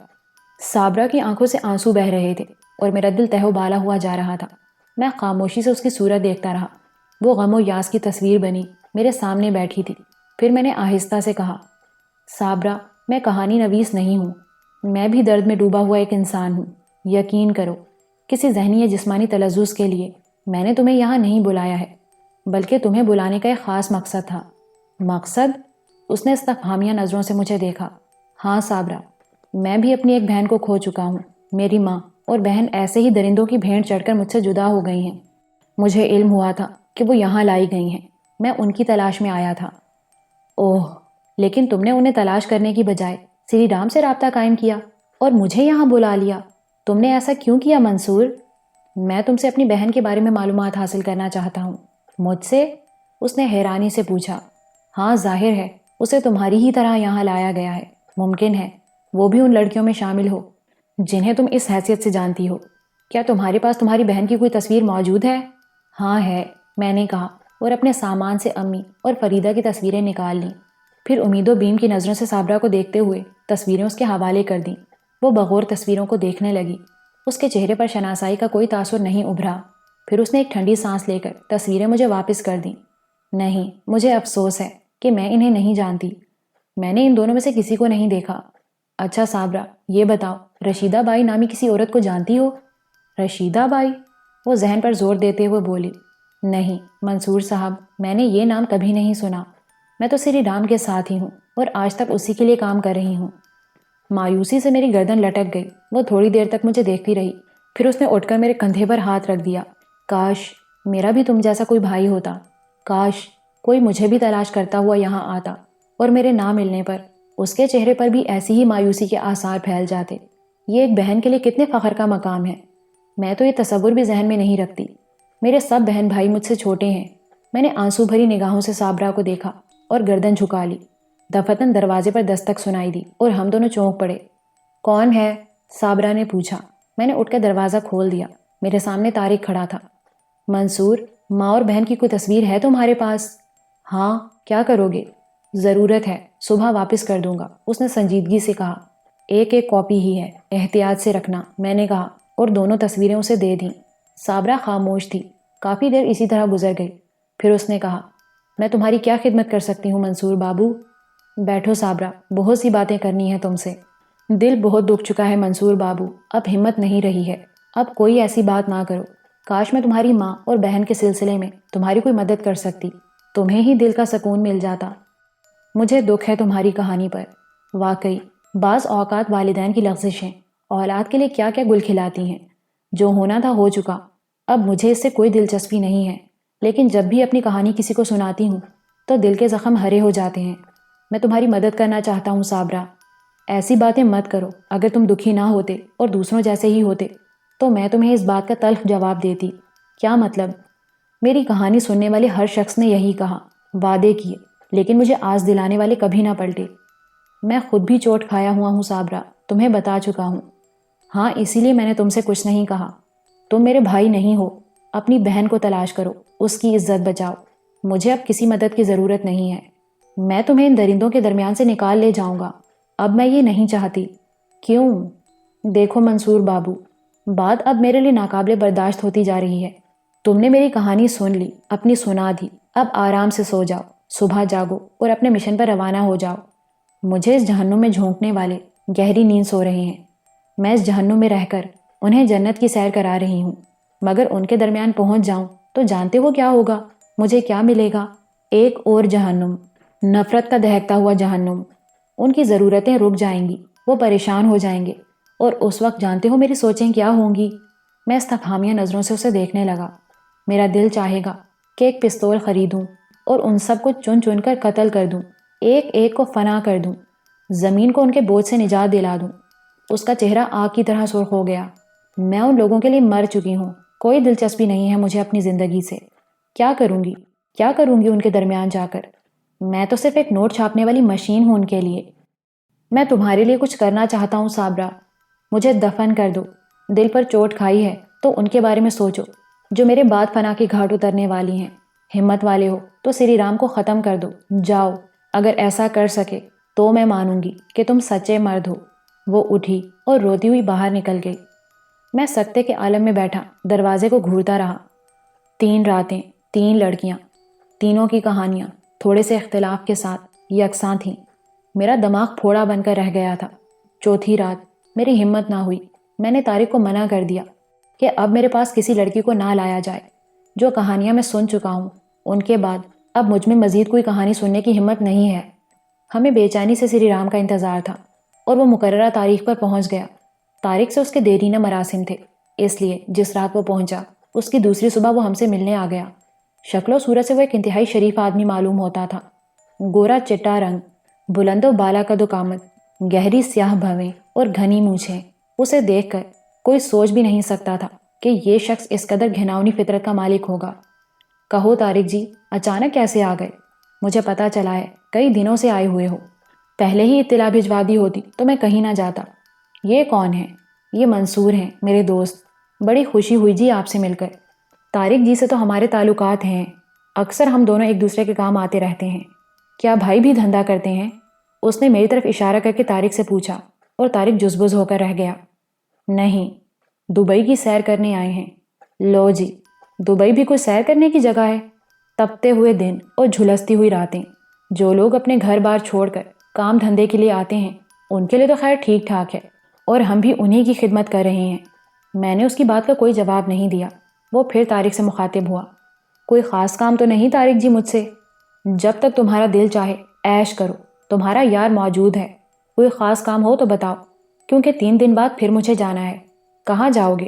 صابرہ کی آنکھوں سے آنسو بہہ رہے تھے اور میرا دل تہو بالا ہوا جا رہا تھا۔ میں خاموشی سے اس کی صورت دیکھتا رہا۔ وہ غم و یاس کی تصویر بنی میرے سامنے بیٹھی تھی۔ پھر میں نے آہستہ سے کہا، صابرہ، میں کہانی نویس نہیں ہوں، میں بھی درد میں ڈوبا ہوا ایک انسان ہوں۔ یقین کرو، کسی ذہنی یا جسمانی تلذذ کے لیے میں نے تمہیں یہاں نہیں بلایا ہے، بلکہ تمہیں بلانے کا ایک خاص مقصد تھا۔ مقصد؟ اس نے استفہامیہ نظروں سے مجھے دیکھا۔ ہاں صابرہ، میں بھی اپنی ایک بہن کو کھو چکا ہوں۔ میری ماں اور بہن ایسے ہی درندوں کی بھیڑ چڑھ کر مجھ سے جدا ہو گئی ہیں۔ مجھے علم ہوا تھا کہ وہ یہاں لائی گئی ہیں، میں ان کی تلاش میں آیا تھا۔ اوہ، لیکن تم نے انہیں تلاش کرنے کی بجائے سری رام سے رابطہ قائم کیا اور مجھے یہاں بلا لیا۔ تم نے ایسا کیوں کیا منصور؟ میں تم سے اپنی بہن کے بارے میں معلومات حاصل کرنا چاہتا ہوں۔ مجھ سے؟ اس نے حیرانی سے پوچھا۔ ہاں، ظاہر ہے اسے تمہاری ہی طرح یہاں لایا گیا ہے۔ ممکن ہے وہ بھی ان لڑکیوں میں شامل ہو جنہیں تم اس حیثیت سے جانتی ہو۔ کیا تمہارے پاس تمہاری بہن کی کوئی تصویر موجود ہے؟ ہاں ہے، میں نے کہا، اور اپنے سامان سے امی اور فریدہ کی تصویریں نکال لیں۔ پھر امید و بیم کی نظروں سے صابرہ کو دیکھتے ہوئے تصویریں اس کے حوالے کر دیں۔ وہ بغور تصویروں کو دیکھنے لگی۔ اس کے چہرے پر شناسائی کا کوئی تاثر نہیں ابھرا۔ پھر اس نے ایک ٹھنڈی سانس لے کر تصویریں مجھے واپس کر دیں۔ نہیں، مجھے افسوس ہے کہ میں انہیں نہیں جانتی۔ میں نے ان دونوں میں سے کسی کو نہیں دیکھا۔ اچھا صابرہ، یہ بتاؤ، رشیدہ بائی نامی کسی عورت کو جانتی ہو؟ رشیدہ بائی؟ وہ ذہن پر زور دیتے ہوئے بولی۔ نہیں منصور صاحب، میں نے یہ نام کبھی نہیں سنا۔ میں تو سری رام کے ساتھ ہی ہوں اور آج تک اسی کے لیے کام کر رہی ہوں۔ مایوسی سے میری گردن لٹک گئی۔ وہ تھوڑی دیر تک مجھے دیکھتی رہی، پھر اس نے اٹھ کر میرے کندھے پر ہاتھ رکھ دیا۔ کاش میرا بھی تم جیسا کوئی بھائی ہوتا، کاش کوئی مجھے بھی تلاش کرتا ہوا یہاں آتا اور میرے نہ ملنے پر اس کے چہرے پر بھی ایسی ہی مایوسی کے آثار پھیل جاتے۔ یہ ایک بہن کے لیے کتنے فخر کا مقام ہے۔ میں تو یہ تصور بھی ذہن میں نہیں رکھتی۔ میرے سب بہن بھائی مجھ سے چھوٹے ہیں۔ میں نے آنسو بھری نگاہوں سے صابرہ کو دیکھا اور گردن جھکا لی۔ دفتن دروازے پر دستک سنائی دی اور ہم دونوں چونک پڑے۔ کون ہے؟ صابرہ نے پوچھا۔ میں نے اٹھ کر دروازہ کھول دیا۔ میرے سامنے طارق کھڑا تھا۔ منصور، ماں اور بہن کی کوئی تصویر ہے تمہارے پاس؟ ہاں، کیا کرو گے؟ ضرورت ہے، صبح واپس کر دوں گا، اس نے سنجیدگی سے کہا۔ ایک کاپی ہی ہے، احتیاط سے رکھنا، میں نے کہا اور دونوں تصویریں اسے دے دیں۔ صابرہ خاموش تھی۔ کافی دیر اسی طرح گزر گئی۔ پھر اس نے کہا، میں تمہاری کیا خدمت کر سکتی ہوں منصور بابو؟ بیٹھو صابرہ، بہت سی باتیں کرنی ہے تم سے۔ دل بہت دکھ چکا ہے منصور بابو، اب ہمت نہیں رہی ہے۔ اب کوئی ایسی بات نہ کرو۔ کاش میں تمہاری ماں اور بہن کے سلسلے میں تمہاری کوئی مدد کر سکتی، تمہیں ہی دل کا سکون مل جاتا۔ مجھے دکھ ہے تمہاری کہانی پر۔ واقعی بعض اوقات والدین کی لغزشیں اولاد کے لیے کیا کیا گل کھلاتی ہیں۔ جو ہونا تھا ہو چکا، اب مجھے اس سے کوئی دلچسپی نہیں ہے، لیکن جب بھی اپنی کہانی کسی کو سناتی ہوں تو دل کے زخم ہرے ہو جاتے ہیں۔ میں تمہاری مدد کرنا چاہتا ہوں صابرہ۔ ایسی باتیں مت کرو۔ اگر تم دکھی نہ ہوتے اور دوسروں جیسے ہی ہوتے تو میں تمہیں اس بات کا تلخ جواب دیتی۔ کیا مطلب؟ میری کہانی سننے والے ہر شخص نے یہی کہا، وعدے کیے، لیکن مجھے آس دلانے والے کبھی نہ پلٹے۔ میں خود بھی چوٹ کھایا ہوا ہوں صابرہ، تمہیں بتا چکا ہوں۔ ہاں، اسی لیے میں نے تم سے کچھ نہیں کہا۔ تم میرے بھائی نہیں ہو، اپنی بہن کو تلاش کرو، اس کی عزت بچاؤ۔ مجھے اب کسی مدد کی ضرورت نہیں ہے۔ میں تمہیں ان درندوں کے درمیان سے نکال لے جاؤں گا۔ اب میں یہ نہیں چاہتی۔ کیوں؟ دیکھو منصور بابو، بات اب میرے لیے ناقابل برداشت ہوتی جا رہی ہے۔ تم نے میری کہانی سن لی، اپنی سنا دی، اب آرام سے سو جاؤ، صبح جاگو اور اپنے مشن پر روانہ ہو جاؤ۔ مجھے اس جہنم میں جھونکنے والے گہری نیند سو رہے ہیں۔ میں اس جہنم میں رہ کر انہیں جنت کی سیر کرا رہی ہوں، مگر ان کے درمیان پہنچ جاؤں تو جانتے ہو کیا ہوگا؟ مجھے کیا ملے گا؟ ایک اور جہنم، نفرت کا دہکتا ہوا جہنم۔ ان کی ضرورتیں رک جائیں گی، وہ پریشان ہو جائیں گے، اور اس وقت جانتے ہو میری سوچیں کیا ہوں گی؟ میں استفہامیہ نظروں سے اسے دیکھنے لگا۔ میرا دل چاہے گا کہ ایک پستول خریدوں اور ان سب کو چن چن کر قتل کر دوں، ایک ایک کو فنا کر دوں، زمین کو ان کے بوجھ سے نجات دلا دوں۔ اس کا چہرہ آگ کی طرح سرخ ہو گیا۔ میں ان لوگوں کے لیے مر چکی ہوں، کوئی دلچسپی نہیں ہے مجھے اپنی زندگی سے۔ کیا کروں گی ان کے درمیان جا کر؟ میں تو صرف ایک نوٹ چھاپنے والی مشین ہوں ان کے لیے۔ میں تمہارے لیے کچھ کرنا چاہتا ہوں صابرہ، مجھے دفن کر دو۔ دل پر چوٹ کھائی ہے تو ان کے بارے میں سوچو جو میرے بعد فنا کے گھاٹ اترنے والی ہیں۔ ہمت والے ہو تو سری رام کو ختم کر دو، جاؤ۔ اگر ایسا کر سکے تو میں مانوں گی کہ تم سچے مرد ہو۔ وہ اٹھی اور روتی ہوئی باہر نکل گئی۔ میں سکتے کے عالم میں بیٹھا دروازے کو گھورتا رہا۔ 3 راتیں، 3 لڑکیاں، تینوں کی کہانیاں تھوڑے سے اختلاف کے ساتھ یکساں تھیں۔ میرا دماغ پھوڑا بن کر رہ گیا تھا۔ چوتھی رات میری ہمت نہ ہوئی، میں نے طارق کو منع کر دیا کہ اب میرے پاس کسی لڑکی کو نہ لایا جائے۔ جو کہانیاں میں سن چکا ہوں ان کے بعد اب مجھ میں مزید کوئی کہانی سننے کی ہمت نہیں ہے۔ ہمیں بے چینی سے سری رام کا انتظار تھا اور وہ مقررہ تاریخ پر پہنچ گیا۔ طارق سے اس کے دیرینہ مراسم تھے، اس لیے جس رات وہ پہنچا اس کی دوسری صبح وہ ہم سے ملنے آ گیا۔ شکل و صورت سے وہ ایک انتہائی شریف آدمی معلوم ہوتا تھا۔ گورا چٹا رنگ، بلند و بالا قد و قامت، گہری سیاہ بھویں اور گھنی مونچھیں۔ اسے دیکھ کر کوئی سوچ بھی نہیں سکتا تھا کہ یہ شخص اس قدر گھناؤنی فطرت کا مالک ہوگا۔ کہو طارق جی، اچانک کیسے آ گئے؟ مجھے پتا چلا ہے کئی دنوں سے آئے ہوئے ہو۔ پہلے ہی اطلاع بھجوا دی ہوتی تو میں کہیں نہ جاتا۔ یہ کون ہے؟ یہ منصور ہیں، میرے دوست۔ بڑی خوشی ہوئی جی آپ سے مل کر۔ طارق جی سے تو ہمارے تعلقات ہیں، اکثر ہم دونوں ایک دوسرے کے کام آتے رہتے ہیں۔ کیا بھائی بھی دھندا کرتے ہیں؟ اس نے میری طرف اشارہ کر کے طارق سے پوچھا، اور طارق جزبز ہو کر رہ گیا۔ نہیں، دبئی کی سیر کرنے آئے ہیں۔ لو جی، دبئی بھی کوئی سیر کرنے کی جگہ ہے؟ تپتے ہوئے دن اور جھلستی ہوئی راتیں، جو لوگ اپنے گھر بار چھوڑ کر کام دھندے کے لیے آتے ہیں ان کے لیے تو خیر ٹھیک ٹھاک ہے، اور ہم بھی انہی کی خدمت کر رہے ہیں۔ میں نے اس کی بات کا کوئی جواب نہیں دیا۔ وہ پھر طارق سے مخاطب ہوا۔ کوئی خاص کام تو نہیں طارق جی مجھ سے؟ جب تک تمہارا دل چاہے عیش کرو، تمہارا یار موجود ہے۔ کوئی خاص کام ہو تو بتاؤ، کیونکہ 3 دن بعد پھر مجھے جانا ہے۔ کہاں جاؤ گے؟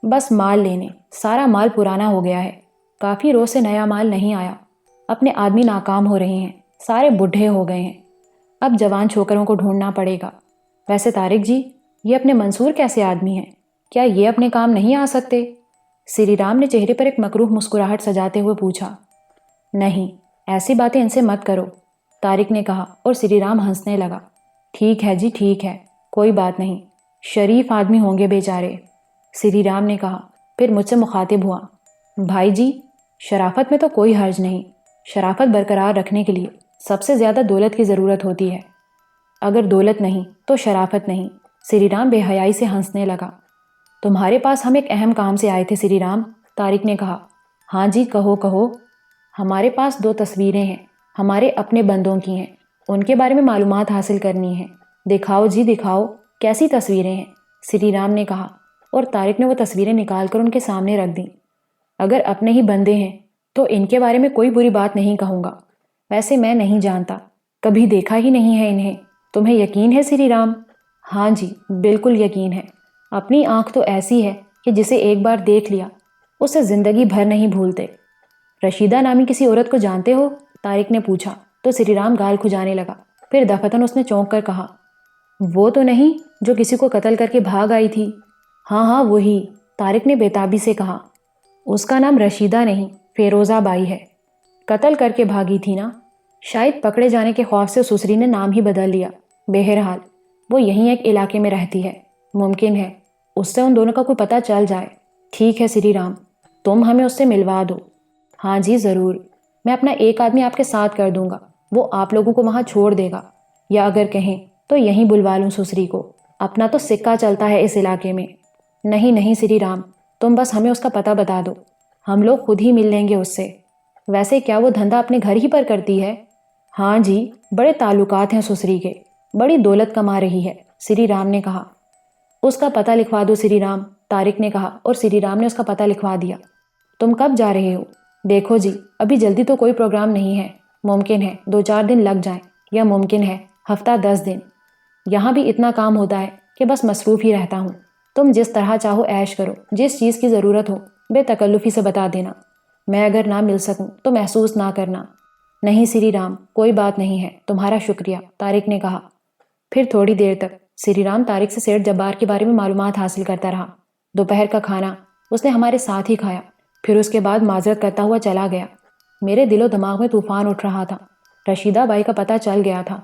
بس مال لینے، سارا مال پرانا ہو گیا ہے، کافی روز سے نیا مال نہیں آیا۔ اپنے آدمی ناکام ہو رہے ہیں، سارے بڈھے ہو گئے ہیں، اب جوان چھوکروں کو ڈھونڈنا پڑے گا۔ ویسے طارق جی، یہ اپنے منصور کیسے آدمی ہیں؟ کیا یہ اپنے کام نہیں آ سکتے؟ سری رام نے چہرے پر ایک مکروہ مسکراہٹ سجاتے ہوئے پوچھا۔ نہیں، ایسی باتیں ان سے مت کرو، طارق نے کہا اور سری رام ہنسنے لگا۔ ٹھیک ہے جی، ٹھیک ہے، کوئی بات نہیں، شریف آدمی ہوں گے بیچارے، سری رام نے کہا، پھر مجھ سے مخاطب ہوا۔ بھائی جی، شرافت میں تو کوئی حرج نہیں، شرافت برقرار رکھنے کے لیے سب سے زیادہ دولت کی ضرورت ہوتی ہے، اگر دولت نہیں تو شرافت نہیں۔ سری رام بے حیائی سے ہنسنے لگا۔ تمہارے پاس ہم ایک اہم کام سے آئے تھے سری رام، طارق نے کہا۔ ہاں جی، کہو کہو۔ ہمارے پاس 2 تصویریں ہیں، ہمارے اپنے بندوں کی ہیں، ان کے بارے میں معلومات حاصل کرنی ہے۔ دکھاؤ جی دکھاؤ، کیسی تصویریں ہیں؟ سری رام نے کہا اور طارق نے وہ تصویریں نکال کر ان کے سامنے رکھ دیں۔ اگر اپنے ہی بندے ہیں تو ان کے بارے میں کوئی بری بات نہیں کہوں گا، ویسے میں نہیں جانتا، کبھی دیکھا ہی نہیں ہے انہیں۔ تمہیں یقین ہے سری رام؟ ہاں جی، بالکل یقین ہے، اپنی آنکھ تو ایسی ہے کہ جسے ایک بار دیکھ لیا اسے زندگی بھر نہیں بھولتے۔ رشیدہ نامی کسی عورت کو جانتے ہو؟ طارق نے پوچھا تو سری رام گال کھجانے لگا، پھر دفتن اس نے چونک کر کہا، وہ تو نہیں جو کسی کو قتل کر کے بھاگ آئی تھی؟ ہاں ہاں وہی، طارق نے بےتابی سے کہا۔ اس کا نام رشیدہ نہیں، فیروزہ بائی ہے، قتل کر کے بھاگی تھی نا، شاید پکڑے جانے کے خوف سے سسری نے نام ہی بدل لیا۔ بہرحال وہ یہیں ایک علاقے میں رہتی ہے، ممکن ہے اس سے ان دونوں کا کوئی پتہ چل جائے۔ ٹھیک ہے سری رام، تم ہمیں اس سے ملوا دو۔ ہاں جی ضرور، میں اپنا ایک آدمی آپ کے ساتھ کر دوں گا، وہ آپ لوگوں کو وہاں چھوڑ دے گا، یا اگر کہیں تو یہیں بلوا لوں سسری کو، اپنا تو سکہ چلتا ہے اس علاقے میں۔ نہیں نہیں سری رام، تم بس ہمیں اس کا پتہ بتا دو، ہم لوگ خود ہی مل لیں گے اس سے۔ ویسے کیا وہ دھندا اپنے گھر ہی پر کرتی ہے؟ ہاں جی، بڑے تعلقات ہیں سسری کے، بڑی دولت کما رہی ہے، سری رام نے کہا۔ اس کا پتہ لکھوا دو سری رام، طارق نے کہا اور سری رام نے اس کا پتہ لکھوا دیا۔ تم کب جا رہے ہو؟ دیکھو جی، ابھی جلدی تو کوئی پروگرام نہیں ہے، ممکن ہے 2-4 دن لگ جائیں، یا ممکن ہے ہفتہ 10 دن۔ یہاں بھی اتنا کام ہوتا ہے کہ بس مصروف ہی رہتا ہوں۔ تم جس طرح چاہو عیش کرو، جس چیز کی ضرورت ہو بے تکلفی سے بتا دینا، میں اگر نہ مل سکوں تو محسوس نہ کرنا۔ نہیں سری رام، کوئی بات نہیں ہے، تمہارا شکریہ، طارق نے کہا۔ پھر تھوڑی دیر تک سری رام طارق سے سیٹھ جبار کے بارے میں معلومات حاصل کرتا رہا۔ دوپہر کا کھانا اس نے ہمارے ساتھ ہی کھایا، پھر اس کے بعد معذرت کرتا ہوا چلا گیا۔ میرے دل و دماغ میں طوفان اٹھ رہا تھا، رشیدہ بائی کا پتہ چل گیا تھا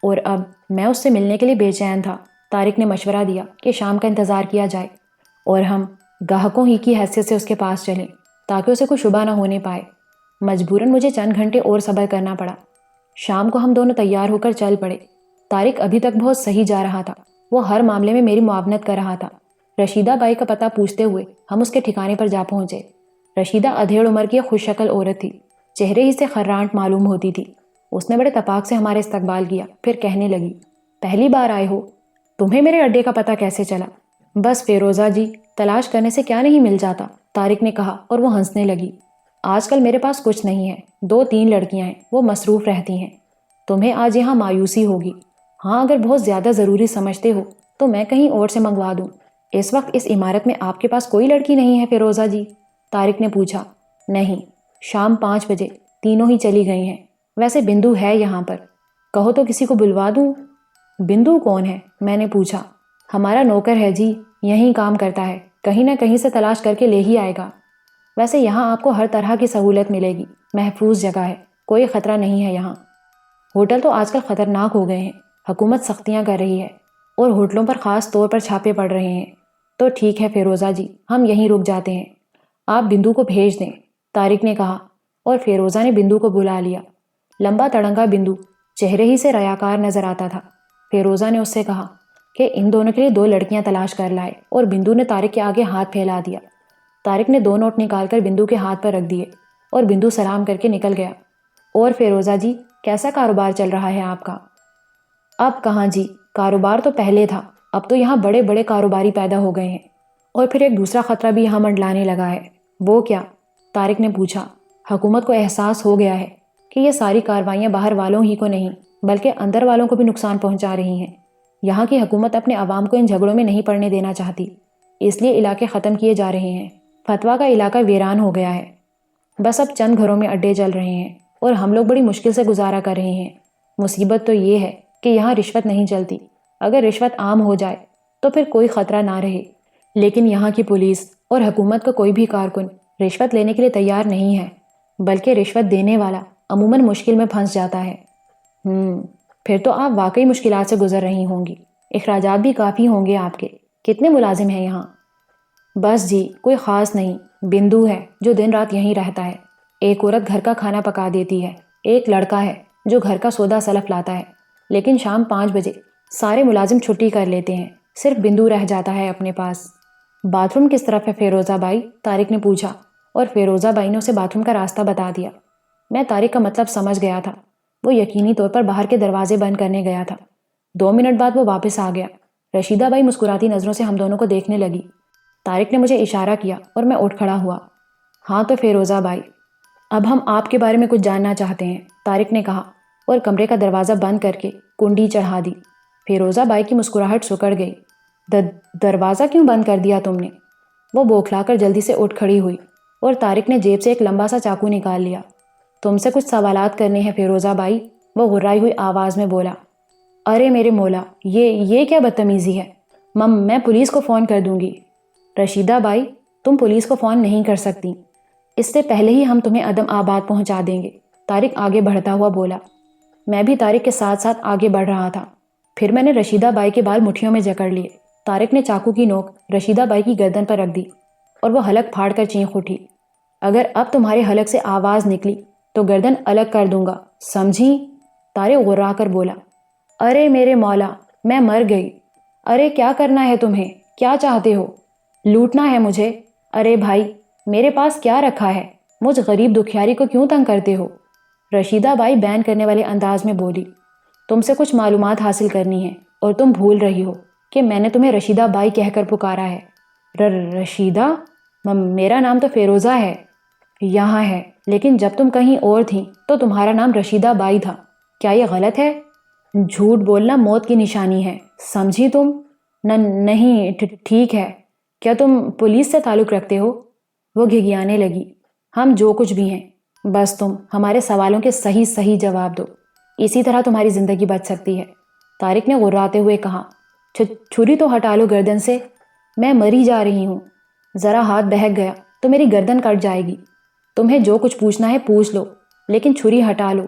اور اب میں اس سے ملنے کے لیے بے چین تھا۔ طارق نے مشورہ دیا کہ شام کا انتظار کیا جائے اور ہم گاہکوں ہی کی حیثیت سے اس کے پاس چلیں تاکہ اسے کوئی شبہ نہ ہونے پائے۔ مجبوراً مجھے چند گھنٹے اور صبر کرنا پڑا۔ شام کو ہم دونوں تیار ہو کر چل پڑے۔ طارق ابھی تک بہت صحیح جا رہا تھا، وہ ہر معاملے میں میری معاونت کر رہا تھا۔ رشیدہ بائی کا پتہ پوچھتے ہوئے ہم اس کے ٹھکانے پر جا پہنچے۔ رشیدہ ادھیڑ عمر کی ایک خوش شکل عورت تھی، چہرے ہی سے خرانٹ معلوم ہوتی تھی۔ اس نے بڑے تپاک سے ہمارے استقبال کیا، پھر کہنے لگی، پہلی بار آئے ہو؟ تمہیں میرے اڈے کا پتہ کیسے چلا؟ بس فیروزہ جی، تلاش کرنے سے کیا نہیں مل جاتا، طارق نے کہا اور وہ ہنسنے لگی۔ آج کل میرے پاس کچھ نہیں ہے، 2-3 لڑکیاں ہیں، وہ مصروف رہتی ہیں، تمہیں آج یہاں مایوسی ہوگی۔ ہاں اگر بہت زیادہ ضروری سمجھتے ہو تو میں کہیں اور سے منگوا دوں۔ اس وقت اس عمارت میں آپ کے پاس کوئی لڑکی نہیں ہے فیروزہ جی؟ طارق نے پوچھا۔ نہیں، شام 5 بجے تینوں ہی چلی گئی ہیں۔ ویسے بندو ہے یہاں پر، کہو تو کسی کو بلوا دوں۔ بندو کون ہے؟ میں نے پوچھا۔ ہمارا نوکر ہے جی، یہیں کام کرتا ہے، کہیں نہ کہیں سے تلاش کر کے لے ہی آئے گا۔ ویسے یہاں آپ کو ہر طرح کی سہولت ملے گی، محفوظ جگہ ہے، کوئی خطرہ نہیں ہے یہاں۔ ہوٹل تو آج کل خطرناک ہو گئے ہیں، حکومت سختیاں کر رہی ہے اور ہوٹلوں پر خاص طور پر چھاپے پڑ رہے ہیں۔ تو ٹھیک ہے فیروزہ جی، ہم یہیں رک جاتے ہیں، آپ بندو کو بھیج دیں، طارق نے کہا اور فیروزہ نے بندو کو بلا لیا۔ لمبا تڑنگا بندو چہرے ہی سے ریاکار نظر آتا تھا۔ فیروزہ نے اس سے کہا کہ ان دونوں کے لیے 2 لڑکیاں تلاش کر لائے اور بندو نے طارق کے آگے ہاتھ پھیلا دیا۔ طارق نے 2 نوٹ نکال کر بندو کے ہاتھ پر رکھ دیے اور بندو سلام کر کے نکل گیا۔ اور فیروزہ جی، کیسا کاروبار چل رہا ہے آپ کا؟ اب کہاں جی، کاروبار تو پہلے تھا، اب تو یہاں بڑے بڑے کاروباری پیدا ہو گئے ہیں، اور پھر ایک دوسرا خطرہ بھی یہاں منڈلانے لگا ہے۔ وہ کیا؟ طارق نے پوچھا۔ حکومت کو احساس ہو گیا ہے کہ یہ ساری کاروائیاں باہر والوں ہی کو نہیں بلکہ اندر والوں کو بھی نقصان پہنچا رہی ہیں۔ یہاں کی حکومت اپنے عوام کو ان جھگڑوں میں نہیں پڑنے دینا چاہتی، اس لیے علاقے ختم کیے جا رہے ہیں۔ فتویٰ کا علاقہ ویران ہو گیا ہے، بس اب چند گھروں میں اڈے جل رہے ہیں اور ہم لوگ بڑی مشکل سے گزارا کر رہے ہیں۔ مصیبت تو یہ ہے کہ یہاں رشوت نہیں چلتی۔ اگر رشوت عام ہو جائے تو پھر کوئی خطرہ نہ رہے، لیکن یہاں کی پولیس اور حکومت کا کوئی بھی کارکن رشوت لینے کے لیے تیار نہیں ہے، بلکہ رشوت دینے والا عموماً مشکل میں پھنس جاتا ہے۔ پھر تو آپ واقعی مشکلات سے گزر رہی ہوں گی، اخراجات بھی کافی ہوں گے آپ کے۔ کتنے ملازم ہیں یہاں؟ بس جی، کوئی خاص نہیں، بندو ہے جو دن رات یہیں رہتا ہے، ایک عورت گھر کا کھانا پکا دیتی ہے، ایک لڑکا ہے جو گھر کا سودا سلف لاتا ہے، لیکن شام 5 بجے سارے ملازم چھٹی کر لیتے ہیں، صرف بندو رہ جاتا ہے اپنے پاس۔ باتھ روم کس طرف ہے فیروزہ بائی؟ طارق نے پوچھا، اور فیروزہ بائی نے اسے باتھ روم کا راستہ بتا دیا۔ میں طارق کا مطلب سمجھ گیا تھا، وہ یقینی طور پر باہر کے دروازے بند کرنے گیا تھا۔ 2 منٹ بعد وہ واپس آ گیا۔ رشیدہ بائی مسکراتی نظروں سے ہم دونوں کو دیکھنے لگی۔ طارق نے مجھے اشارہ کیا اور میں اٹھ کھڑا ہوا۔ ہاں تو فیروزہ بائی، اب ہم آپ کے بارے میں کچھ جاننا چاہتے ہیں، طارق نے کہا، اور کمرے کا دروازہ بند کر کے کنڈی چڑھا دی۔ فیروزہ بائی کی مسکراہٹ سکڑ گئی۔ دروازہ کیوں بند کر دیا تم نے؟ وہ بوکھلا کر جلدی سے اٹھ کھڑی ہوئی، اور طارق نے جیب سے ایک لمبا سا چاقو نکال لیا۔ تم سے کچھ سوالات کرنے ہیں فیروزہ بائی، وہ غرائی ہوئی آواز میں بولا۔ ارے میرے مولا، یہ کیا بدتمیزی ہے؟ میں پولیس کو فون کر دوں گی۔ رشیدہ بائی، تم پولیس کو فون نہیں کر سکتی، اس سے پہلے ہی ہم تمہیں عدم آباد پہنچا دیں گے، طارق آگے بڑھتا ہوا بولا۔ میں بھی طارق کے ساتھ ساتھ آگے بڑھ رہا تھا۔ پھر میں نے رشیدہ بائی کے بال مٹھیوں میں جکڑ لیے۔ طارق نے چاقو کی نوک رشیدہ بائی کی گردن پر رکھ دی اور وہ حلق پھاڑ کر چینخ اٹھی۔ اگر اب تمہارے حلق سے آواز نکلی تو گردن الگ کر دوں گا، سمجھی؟ طارق غرا کر بولا۔ ارے میرے مولا، میں مر گئی۔ ارے کیا کرنا ہے تمہیں؟ کیا چاہتے ہو؟ لوٹنا ہے مجھے؟ ارے بھائی، میرے پاس کیا رکھا ہے؟ مجھ غریب دکھیاری کو کیوں تنگ کرتے ہو؟ رشیدہ بائی بین کرنے والے انداز میں بولی۔ تم سے کچھ معلومات حاصل کرنی ہے، اور تم بھول رہی ہو کہ میں نے تمہیں رشیدہ بائی کہہ کر پکارا ہے۔ رشیدہ؟ میرا نام تو فیروزہ ہے۔ یہاں ہے، لیکن جب تم کہیں اور تھیں تو تمہارا نام رشیدہ بائی تھا۔ کیا یہ غلط ہے؟ جھوٹ بولنا موت کی نشانی ہے، سمجھی تم؟ نہیں، ٹھیک ہے۔ کیا تم پولیس سے تعلق رکھتے ہو؟ وہ گھگیانے لگی۔ ہم جو کچھ بھی ہیں، بس تم ہمارے سوالوں کے صحیح جواب دو، اسی طرح تمہاری زندگی بچ سکتی ہے، طارق نے غراتے ہوئے کہا۔ چھری تو ہٹا لو گردن سے، میں مری جا رہی ہوں، ذرا ہاتھ بہک گیا تو میری گردن کٹ جائے گی۔ تمہیں جو کچھ پوچھنا ہے پوچھ لو، لیکن چھری ہٹا لو۔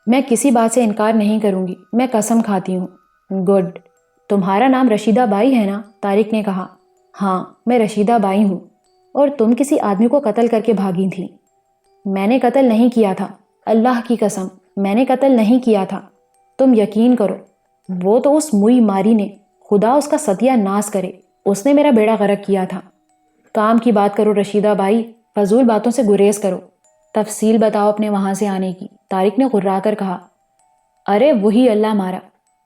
میں کسی بات سے انکار نہیں کروں گی، میں قسم کھاتی ہوں۔ گڈ۔ تمہارا نام رشیدہ بائی ہے نا؟ طارق نے کہا۔ ہاں، میں رشیدہ بائی ہوں۔ اور تم کسی آدمی کو قتل کر کے بھاگی تھی۔ میں نے قتل نہیں کیا تھا، اللہ کی قسم، میں نے قتل نہیں کیا تھا۔ تم یقین کرو، وہ تو اس موئی ماری نے، خدا اس کا ستیہ ناس کرے، اس نے میرا بیڑا غرق کیا تھا۔ کام کی بات کرو رشیدہ بائی، فضول باتوں سے گریز کرو۔ تفصیل بتاؤ اپنے وہاں سے آنے کی، طارق نے غرا کر کہا۔ ارے وہی اللہ مارا،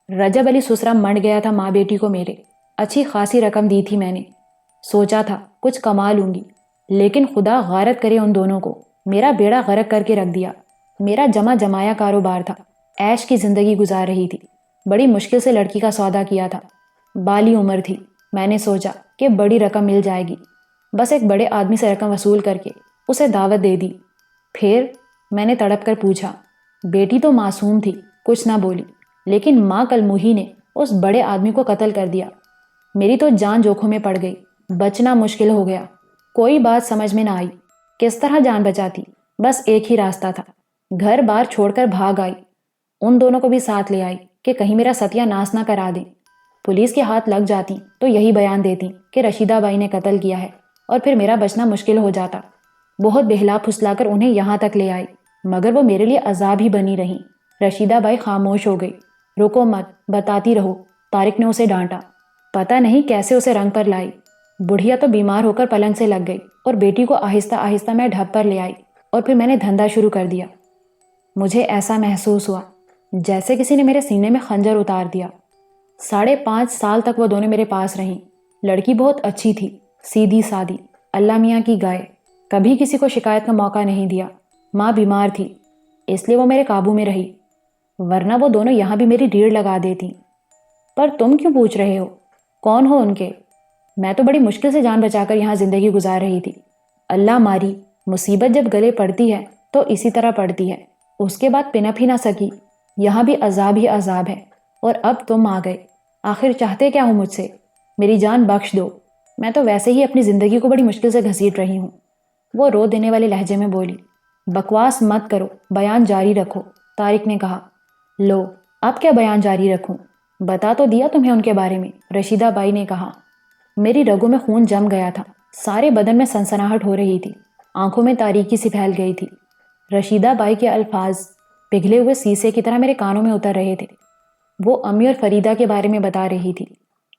رجب علی سسرا منڈ گیا تھا ماں بیٹی کو میرے، اچھی خاصی رقم دی تھی میں نے، سوچا تھا کچھ کما لوں گی، لیکن خدا غارت کرے ان دونوں کو، میرا بیڑا غرق کر کے رکھ دیا۔ میرا جمع جمایا کاروبار تھا، عیش کی زندگی گزار رہی تھی، بڑی مشکل سے لڑکی کا سودا کیا تھا، بالی عمر تھی، میں نے سوچا کہ بڑی رقم مل جائے گی، بس ایک بڑے آدمی سے رقم وصول کر کے اسے دعوت دے دی۔ پھر میں نے تڑپ کر پوچھا، بیٹی تو معصوم تھی، کچھ نہ بولی، لیکن ماں کلموہی نے اس بڑے آدمی کو قتل کر دیا۔ میری تو جان جوکھوں میں پڑ گئی، بچنا مشکل ہو گیا۔ کوئی بات سمجھ میں نہ آئی، کس طرح جان بچاتی؟ بس ایک ہی راستہ تھا، گھر بار چھوڑ کر بھاگ آئی، ان دونوں کو بھی ساتھ لے آئی کہ کہیں میرا ستیہ ناس نہ کرا دیں۔ پولیس کے ہاتھ لگ جاتی تو یہی بیان دیتی کہ رشیدہ بائی نے قتل کیا ہے، اور پھر میرا بچنا مشکل ہو جاتا۔ بہت بہلا پھسلا کر انہیں یہاں تک لے آئی، مگر وہ میرے لیے عذاب ہی بنی رہیں۔ رشیدہ بائی خاموش ہو گئی۔ رکو مت، بتاتی رہو، طارق نے اسے ڈانٹا۔ پتہ نہیں کیسے اسے رنگ پر لائی، بڑھیا تو بیمار ہو کر پلنگ سے لگ گئی، اور بیٹی کو آہستہ آہستہ میں ڈھب پر لے آئی، اور پھر میں نے دھندا شروع کر دیا۔ مجھے ایسا محسوس ہوا جیسے کسی نے میرے سینے میں خنجر اتار دیا۔ 5.5 سال تک وہ دونوں میرے پاس رہیں۔ لڑکی بہت اچھی تھی، سیدھی سادی، اللہ میاں کی گائے، کبھی کسی کو شکایت کا موقع نہیں دیا۔ ماں بیمار تھی، اس لیے وہ میرے قابو میں رہی، ورنہ وہ دونوں یہاں بھی میری ریڑھ لگا دیتی۔ پر تم کیوں پوچھ رہے ہو؟ کون ہو ان کے؟ میں تو بڑی مشکل سے جان بچا کر یہاں زندگی گزار رہی تھی۔ اللہ ماری، مصیبت جب گلے پڑتی ہے تو اسی طرح پڑتی ہے، اس کے بعد پنپ ہی نہ سکی، یہاں بھی عذاب ہی عذاب ہے، اور اب تم آ گئے۔ آخر چاہتے کیا ہو مجھ سے؟ میری جان بخش دو، میں تو ویسے ہی اپنی زندگی کو بڑی مشکل سے گھسیٹ رہی ہوں۔ وہ رو دینے والے لہجے میں بولی۔ بکواس مت کرو، بیان جاری رکھو، طارق نے کہا۔ لو، اب کیا بیان جاری رکھوں؟ بتا تو دیا تمہیں ان کے بارے میں، رشیدہ بائی نے کہا۔ میری رگوں میں خون جم گیا تھا، سارے بدن میں سنسناہٹ ہو رہی تھی، آنکھوں میں تاریکی سی پھیل گئی تھی۔ رشیدہ بائی کے الفاظ پگھلے ہوئے سیسے کی طرح میرے کانوں میں اتر رہے تھے۔ وہ امی اور فریدہ کے بارے میں بتا رہی تھی۔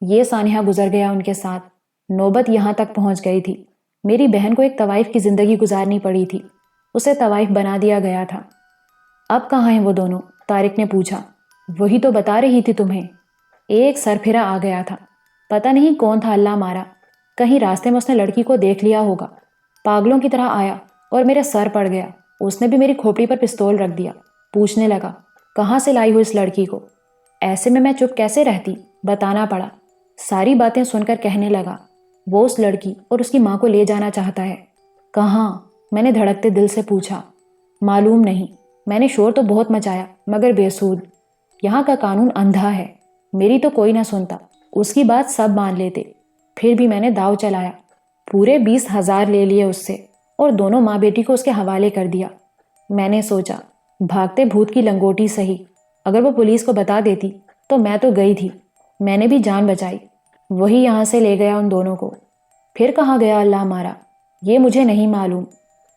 یہ سانحہ گزر گیا ان کے ساتھ، نوبت یہاں تک پہنچ گئی تھی۔ میری بہن کو ایک طوائف کی زندگی گزارنی پڑی تھی، اسے طوائف بنا دیا گیا تھا۔ اب کہاں ہیں وہ دونوں؟ طارق نے پوچھا۔ وہی تو بتا رہی تھی تمہیں۔ ایک سرپھرا آ گیا تھا، پتہ نہیں کون تھا، اللہ مارا، کہیں راستے میں اس نے لڑکی کو دیکھ لیا ہوگا، پاگلوں کی طرح آیا اور میرے سر پڑ گیا۔ اس نے بھی میری کھوپڑی پر پستول رکھ دیا، پوچھنے لگا کہاں سے لائی ہو اس لڑکی کو؟ ایسے میں چپ کیسے رہتی؟ بتانا پڑا۔ ساری باتیں سن کر کہنے لگا، وہ اس لڑکی اور اس کی ماں کو لے جانا چاہتا ہے۔ کہاں؟ میں نے دھڑکتے دل سے پوچھا۔ معلوم نہیں، میں نے شور تو بہت مچایا مگر بے سود۔ یہاں کا قانون اندھا ہے، میری تو کوئی نہ سنتا، اس کی بات سب مان لیتے۔ پھر بھی میں نے داؤ چلایا، پورے 20,000 لے لیے اس سے، اور دونوں ماں بیٹی کو اس کے حوالے کر دیا۔ میں نے سوچا بھاگتے بھوت کی لنگوٹی سہی، اگر وہ پولیس کو بتا دیتی تو میں تو گئی تھی، میں نے بھی جان بچائی۔ وہی یہاں سے لے گیا ان دونوں کو۔ پھر کہاں گیا اللہ ہمارا، یہ مجھے نہیں معلوم۔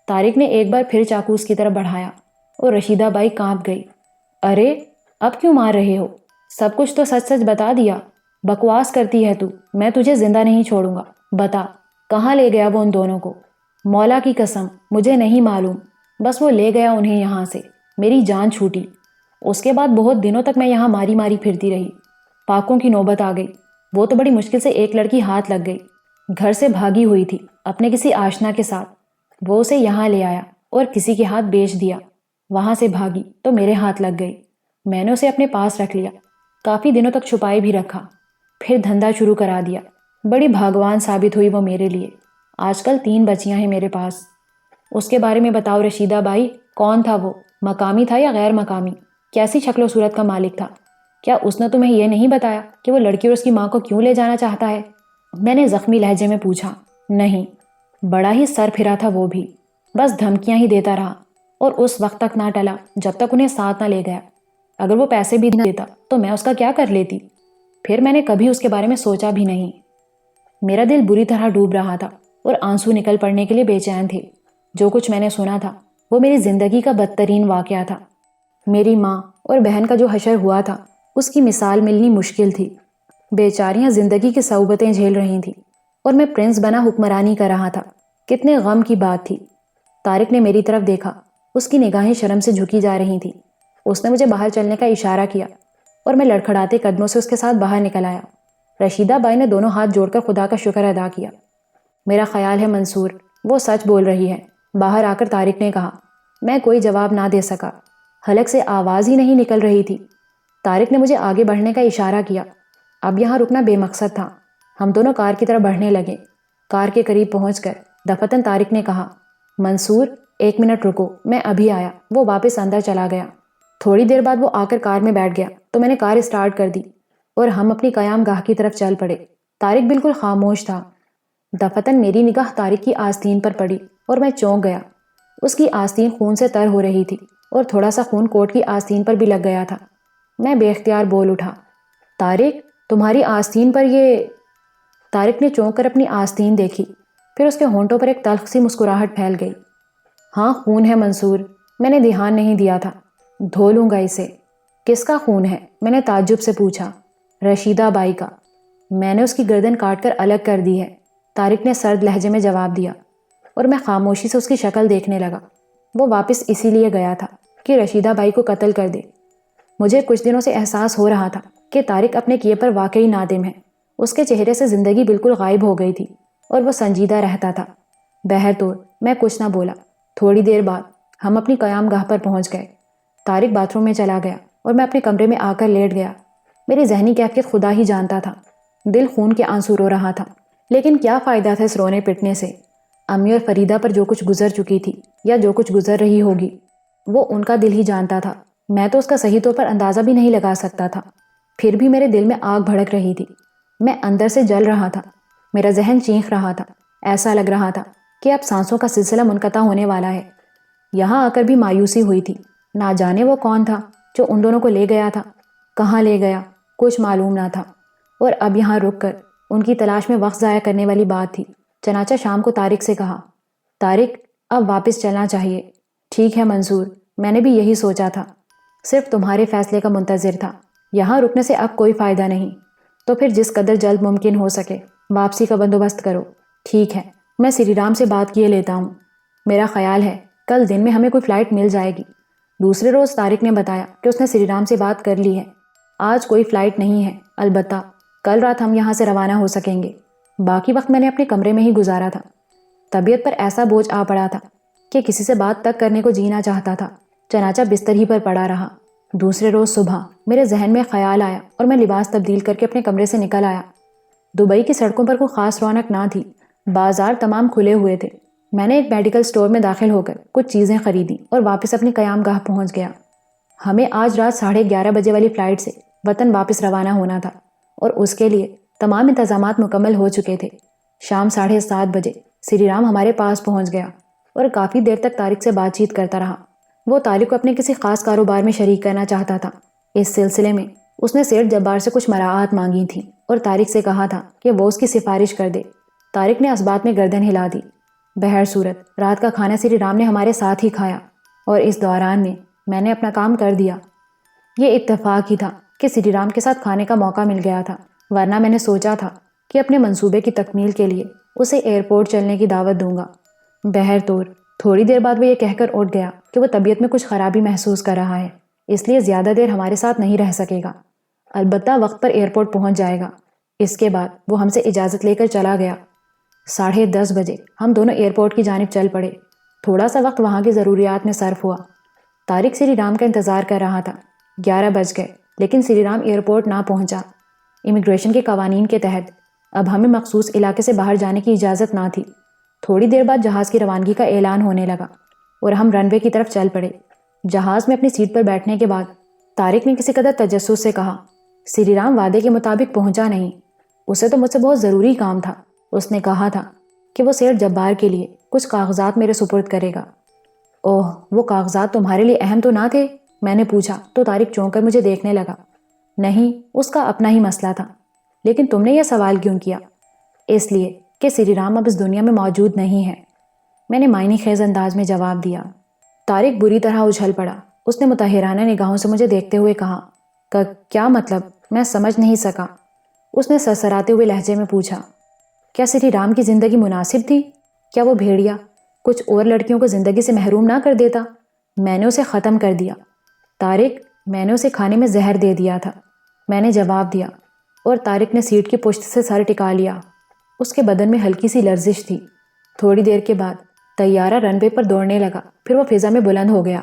طارق نے ایک بار پھر چاقو اس کی طرف بڑھایا اور رشیدہ بائی کانپ گئی۔ ارے اب کیوں مار رہے ہو؟ سب کچھ تو سچ سچ بتا دیا۔ بکواس کرتی ہے تو، میں تجھے زندہ نہیں چھوڑوں گا۔ بتا کہاں لے گیا وہ ان دونوں کو؟ مولا کی قسم مجھے نہیں معلوم، بس وہ لے گیا انہیں یہاں سے، میری جان چھوٹی۔ اس کے بعد بہت دنوں تک میں یہاں ماری ماری پھرتی رہی۔ پاکوں کی نوبت آ گئی، وہ تو بڑی مشکل سے ایک لڑکی ہاتھ لگ گئی، گھر سے بھاگی ہوئی تھی اپنے کسی آشنا کے ساتھ، وہ اسے یہاں لے آیا اور کسی کے ہاتھ بیچ دیا۔ وہاں سے بھاگی تو میرے ہاتھ لگ گئی، میں نے اسے اپنے پاس رکھ لیا، کافی دنوں تک چھپائے بھی رکھا، پھر دھندا شروع کرا دیا۔ بڑی بھاگوان ثابت ہوئی وہ میرے لیے۔ آج کل 3 بچیاں ہیں میرے پاس۔ اس کے بارے میں بتاؤ رشیدہ بائی، کون تھا وہ؟ مقامی تھا یا غیر مقامی؟ کیسی شکل و صورت کا مالک تھا؟ کیا اس نے تمہیں یہ نہیں بتایا کہ وہ لڑکی اور اس کی ماں کو کیوں لے جانا چاہتا ہے؟ میں نے زخمی لہجے میں پوچھا۔ نہیں، بڑا ہی سر پھرا تھا وہ بھی، بس دھمکیاں ہی دیتا رہا، اور اس وقت تک نہ ٹلا جب تک انہیں ساتھ نہ لے گیا۔ اگر وہ پیسے بھی نہ دیتا تو میں اس کا کیا کر لیتی؟ پھر میں نے کبھی اس کے بارے میں سوچا بھی نہیں۔ میرا دل بری طرح ڈوب رہا تھا اور آنسو نکل پڑنے کے لیے بے چین تھے۔ جو کچھ میں نے سنا تھا وہ میری زندگی کا بدترین واقعہ تھا۔ میری ماں اور بہن کا جو حشر ہوا تھا اس کی مثال ملنی مشکل تھی۔ بیچاریاں زندگی کی صعوبتیں جھیل رہی تھیں اور میں پرنس بنا حکمرانی کر رہا تھا۔ کتنے غم کی بات تھی۔ طارق نے میری طرف دیکھا، اس کی نگاہیں شرم سے جھکی جا رہی تھیں۔ اس نے مجھے باہر چلنے کا اشارہ کیا اور میں لڑکھڑاتے قدموں سے اس کے ساتھ باہر نکل آیا۔ رشیدہ بائی نے دونوں ہاتھ جوڑ کر خدا کا شکر ادا کیا۔ میرا خیال ہے منصور وہ سچ بول رہی ہے، باہر آ کر طارق نے کہا۔ میں کوئی جواب نہ دے سکا، حلق سے آواز ہی نہیں نکل رہی تھی۔ طارق نے مجھے آگے بڑھنے کا اشارہ کیا۔ اب یہاں رکنا بے مقصد تھا، ہم دونوں کار کی طرف بڑھنے لگے۔ کار کے قریب پہنچ کر دفتن طارق نے کہا، منصور 1 منٹ رکو، میں ابھی آیا۔ وہ واپس اندر چلا گیا۔ تھوڑی دیر بعد وہ آ کر کار میں بیٹھ گیا تو میں نے کار اسٹارٹ کر دی اور ہم اپنی قیام گاہ کی طرف چل پڑے۔ طارق بالکل خاموش تھا۔ دفتن میری نگاہ طارق کی آستین پر پڑی اور میں چونک گیا۔ اس کی آستین خون سے تر ہو رہی تھی اور تھوڑا سا خون کوٹ کی آستین پر بھی لگ گیا تھا۔ میں بے اختیار بول اٹھا، طارق تمہاری آستین پر یہ… طارق نے چونک کر اپنی آستین دیکھی، پھر اس کے ہونٹوں پر ایک تلخ سی مسکراہٹ پھیل گئی۔ ہاں خون ہے منصور، میں نے دھیان نہیں دیا تھا، دھو لوں گا اسے۔ کس کا خون ہے؟ میں نے تعجب سے پوچھا۔ رشیدہ بائی کا۔ میں نے اس کی گردن کاٹ کر الگ کر دی ہے، طارق نے سرد لہجے میں جواب دیا، اور میں خاموشی سے اس کی شکل دیکھنے لگا۔ وہ واپس اسی لیے گیا تھا کہ رشیدہ بائی کو قتل کر دے۔ مجھے کچھ دنوں سے احساس ہو رہا تھا کہ طارق اپنے کیے پر واقعی نادم ہے۔ اس کے چہرے سے زندگی بالکل غائب ہو گئی تھی اور وہ سنجیدہ رہتا تھا۔ بہرطور میں کچھ نہ بولا۔ تھوڑی دیر بعد ہم اپنی قیام گاہ پر پہنچ گئے۔ طارق باتھ روم میں چلا گیا اور میں اپنے کمرے میں آ کر لیٹ گیا۔ میری ذہنی کیفیت خدا ہی جانتا تھا۔ دل خون کے آنسو رو رہا تھا، لیکن کیا فائدہ تھا اس رونے پٹنے سے؟ امی اور فریدہ پر جو کچھ گزر چکی تھی یا جو کچھ گزر رہی ہوگی، وہ ان کا دل ہی جانتا تھا، میں تو اس کا صحیح طور پر اندازہ بھی نہیں لگا سکتا تھا۔ پھر بھی میرے دل میں آگ بھڑک رہی تھی، میں اندر سے جل رہا تھا، میرا ذہن چیخ رہا تھا، ایسا لگ رہا تھا کہ اب سانسوں کا سلسلہ منقطع ہونے والا ہے۔ یہاں آ کر بھی مایوسی ہوئی تھی، نہ جانے وہ کون تھا جو ان دونوں کو لے گیا تھا، کہاں لے گیا کچھ معلوم نہ تھا، اور اب یہاں رک کر ان کی تلاش میں وقت ضائع کرنے والی بات تھی۔ چنانچہ شام کو طارق سے کہا، طارق اب واپس چلنا چاہیے۔ ٹھیک ہے منصور، میں نے بھی یہی سوچا تھا، صرف تمہارے فیصلے کا منتظر تھا۔ یہاں رکنے سے اب کوئی فائدہ نہیں، تو پھر جس قدر جلد ممکن ہو سکے واپسی کا بندوبست کرو۔ ٹھیک ہے، میں سری رام سے بات کیے لیتا ہوں، میرا خیال ہے کل دن میں ہمیں کوئی فلائٹ مل جائے گی۔ دوسرے روز طارق نے بتایا کہ اس نے سری رام سے بات کر لی ہے، آج کوئی فلائٹ نہیں ہے، البتہ کل رات ہم یہاں سے روانہ ہو سکیں گے۔ باقی وقت میں نے اپنے کمرے میں ہی گزارا تھا، طبیعت پر ایسا بوجھ آ پڑا تھا کہ کسی سے بات تک کرنے کو جینا چاہتا تھا، چنانچہ بستر ہی پر پڑا رہا۔ دوسرے روز صبح میرے ذہن میں خیال آیا اور میں لباس تبدیل کر کے اپنے کمرے سے نکل آیا۔ دبئی کی سڑکوں پر کوئی خاص رونق نہ تھی، بازار تمام کھلے ہوئے تھے۔ میں نے ایک میڈیکل سٹور میں داخل ہو کر کچھ چیزیں خریدیں اور واپس اپنی قیام گاہ پہنچ گیا۔ ہمیں آج رات 11:30 بجے والی فلائٹ سے وطن واپس روانہ ہونا تھا اور اس کے لیے تمام انتظامات مکمل ہو چکے تھے۔ شام 7:30 بجے سری رام ہمارے پاس پہنچ گیا اور کافی دیر تک طارق سے بات چیت کرتا رہا۔ وہ طارق کو اپنے کسی خاص کاروبار میں شریک کرنا چاہتا تھا۔ اس سلسلے میں اس نے سیٹھ جبار سے کچھ مراعات مانگی تھیں اور طارق سے کہا تھا کہ وہ اس کی سفارش کر دے۔ طارق نے اس بات میں گردن ہلا دی۔ بہر صورت رات کا کھانا سری رام نے ہمارے ساتھ ہی کھایا اور اس دوران میں نے اپنا کام کر دیا۔ یہ اتفاق ہی تھا کہ سری رام کے ساتھ کھانے کا موقع مل گیا تھا، ورنہ میں نے سوچا تھا کہ اپنے منصوبے کی تکمیل کے لیے اسے ایئرپورٹ چلنے کی دعوت دوں گا۔ بہرطور تھوڑی دیر بعد وہ یہ کہہ کر اٹھ گیا کہ وہ طبیعت میں کچھ خرابی محسوس کر رہا ہے، اس لیے زیادہ دیر ہمارے ساتھ نہیں رہ سکے گا، البتہ وقت پر ایئرپورٹ پہنچ جائے گا۔ اس کے بعد وہ ہم سے اجازت لے کر چلا گیا۔ 10:30 بجے ہم دونوں ایئرپورٹ کی جانب چل پڑے۔ تھوڑا سا وقت وہاں کی ضروریات میں صرف ہوا۔ طارق سری رام کا انتظار کر رہا تھا۔ 11 بج گئے لیکن سری رام ایئرپورٹ نہ پہنچا۔ امیگریشن کے قوانین کے تحت اب ہمیں مخصوص علاقے سے باہر جانے کی اجازت نہ تھی۔ تھوڑی دیر بعد جہاز کی روانگی کا اعلان ہونے لگا اور ہم رن وے کی طرف چل پڑے۔ جہاز میں اپنی سیٹ پر بیٹھنے کے بعد طارق نے کسی قدر تجسس سے کہا، سری رام وعدے کے مطابق پہنچا نہیں، اسے تو مجھ سے بہت ضروری کام تھا۔ اس نے کہا تھا کہ وہ سیٹھ جبار کے لیے کچھ کاغذات میرے سپرد کرے گا۔ اوہ، وہ کاغذات تمہارے لیے اہم تو نہ تھے؟ میں نے پوچھا تو طارق چونک کر مجھے دیکھنے لگا۔ نہیں، اس کا اپنا ہی مسئلہ تھا، لیکن تم نے یہ سوال کیوں کیا؟ اس لیے کہ سری رام اب اس دنیا میں موجود نہیں ہے، میں نے معنی خیز انداز میں جواب دیا۔ طارق بری طرح اچھل پڑا۔ اس نے متحرانہ نگاہوں سے مجھے دیکھتے ہوئے کہا، کیا مطلب؟ میں سمجھ نہیں سکا۔ اس نے سرسراتے ہوئے لہجے میں پوچھا، کیا سری رام کی زندگی مناسب تھی؟ کیا وہ بھیڑیا کچھ اور لڑکیوں کو زندگی سے محروم نہ کر دیتا؟ میں نے اسے ختم کر دیا طارق، میں نے اسے کھانے میں زہر دے دیا تھا، میں نے جواب دیا، اور طارق نے سیٹ کی پشت سے سر ٹکا لیا۔ اس کے بدن میں ہلکی سی لرزش تھی۔ تھوڑی دیر کے بعد طیارہ رن وے پر دوڑنے لگا، پھر وہ فضا میں بلند ہو گیا۔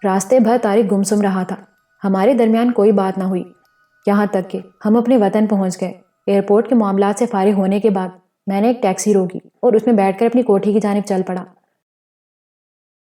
راستے بھر طارق گمسم رہا تھا، ہمارے درمیان کوئی بات نہ ہوئی، یہاں تک کہ ہم اپنے وطن پہنچ گئے۔ ایئرپورٹ کے معاملات سے فارغ ہونے کے بعد میں نے ایک ٹیکسی روکی اور اس میں بیٹھ کر اپنی کوٹھی کی جانب چل پڑا۔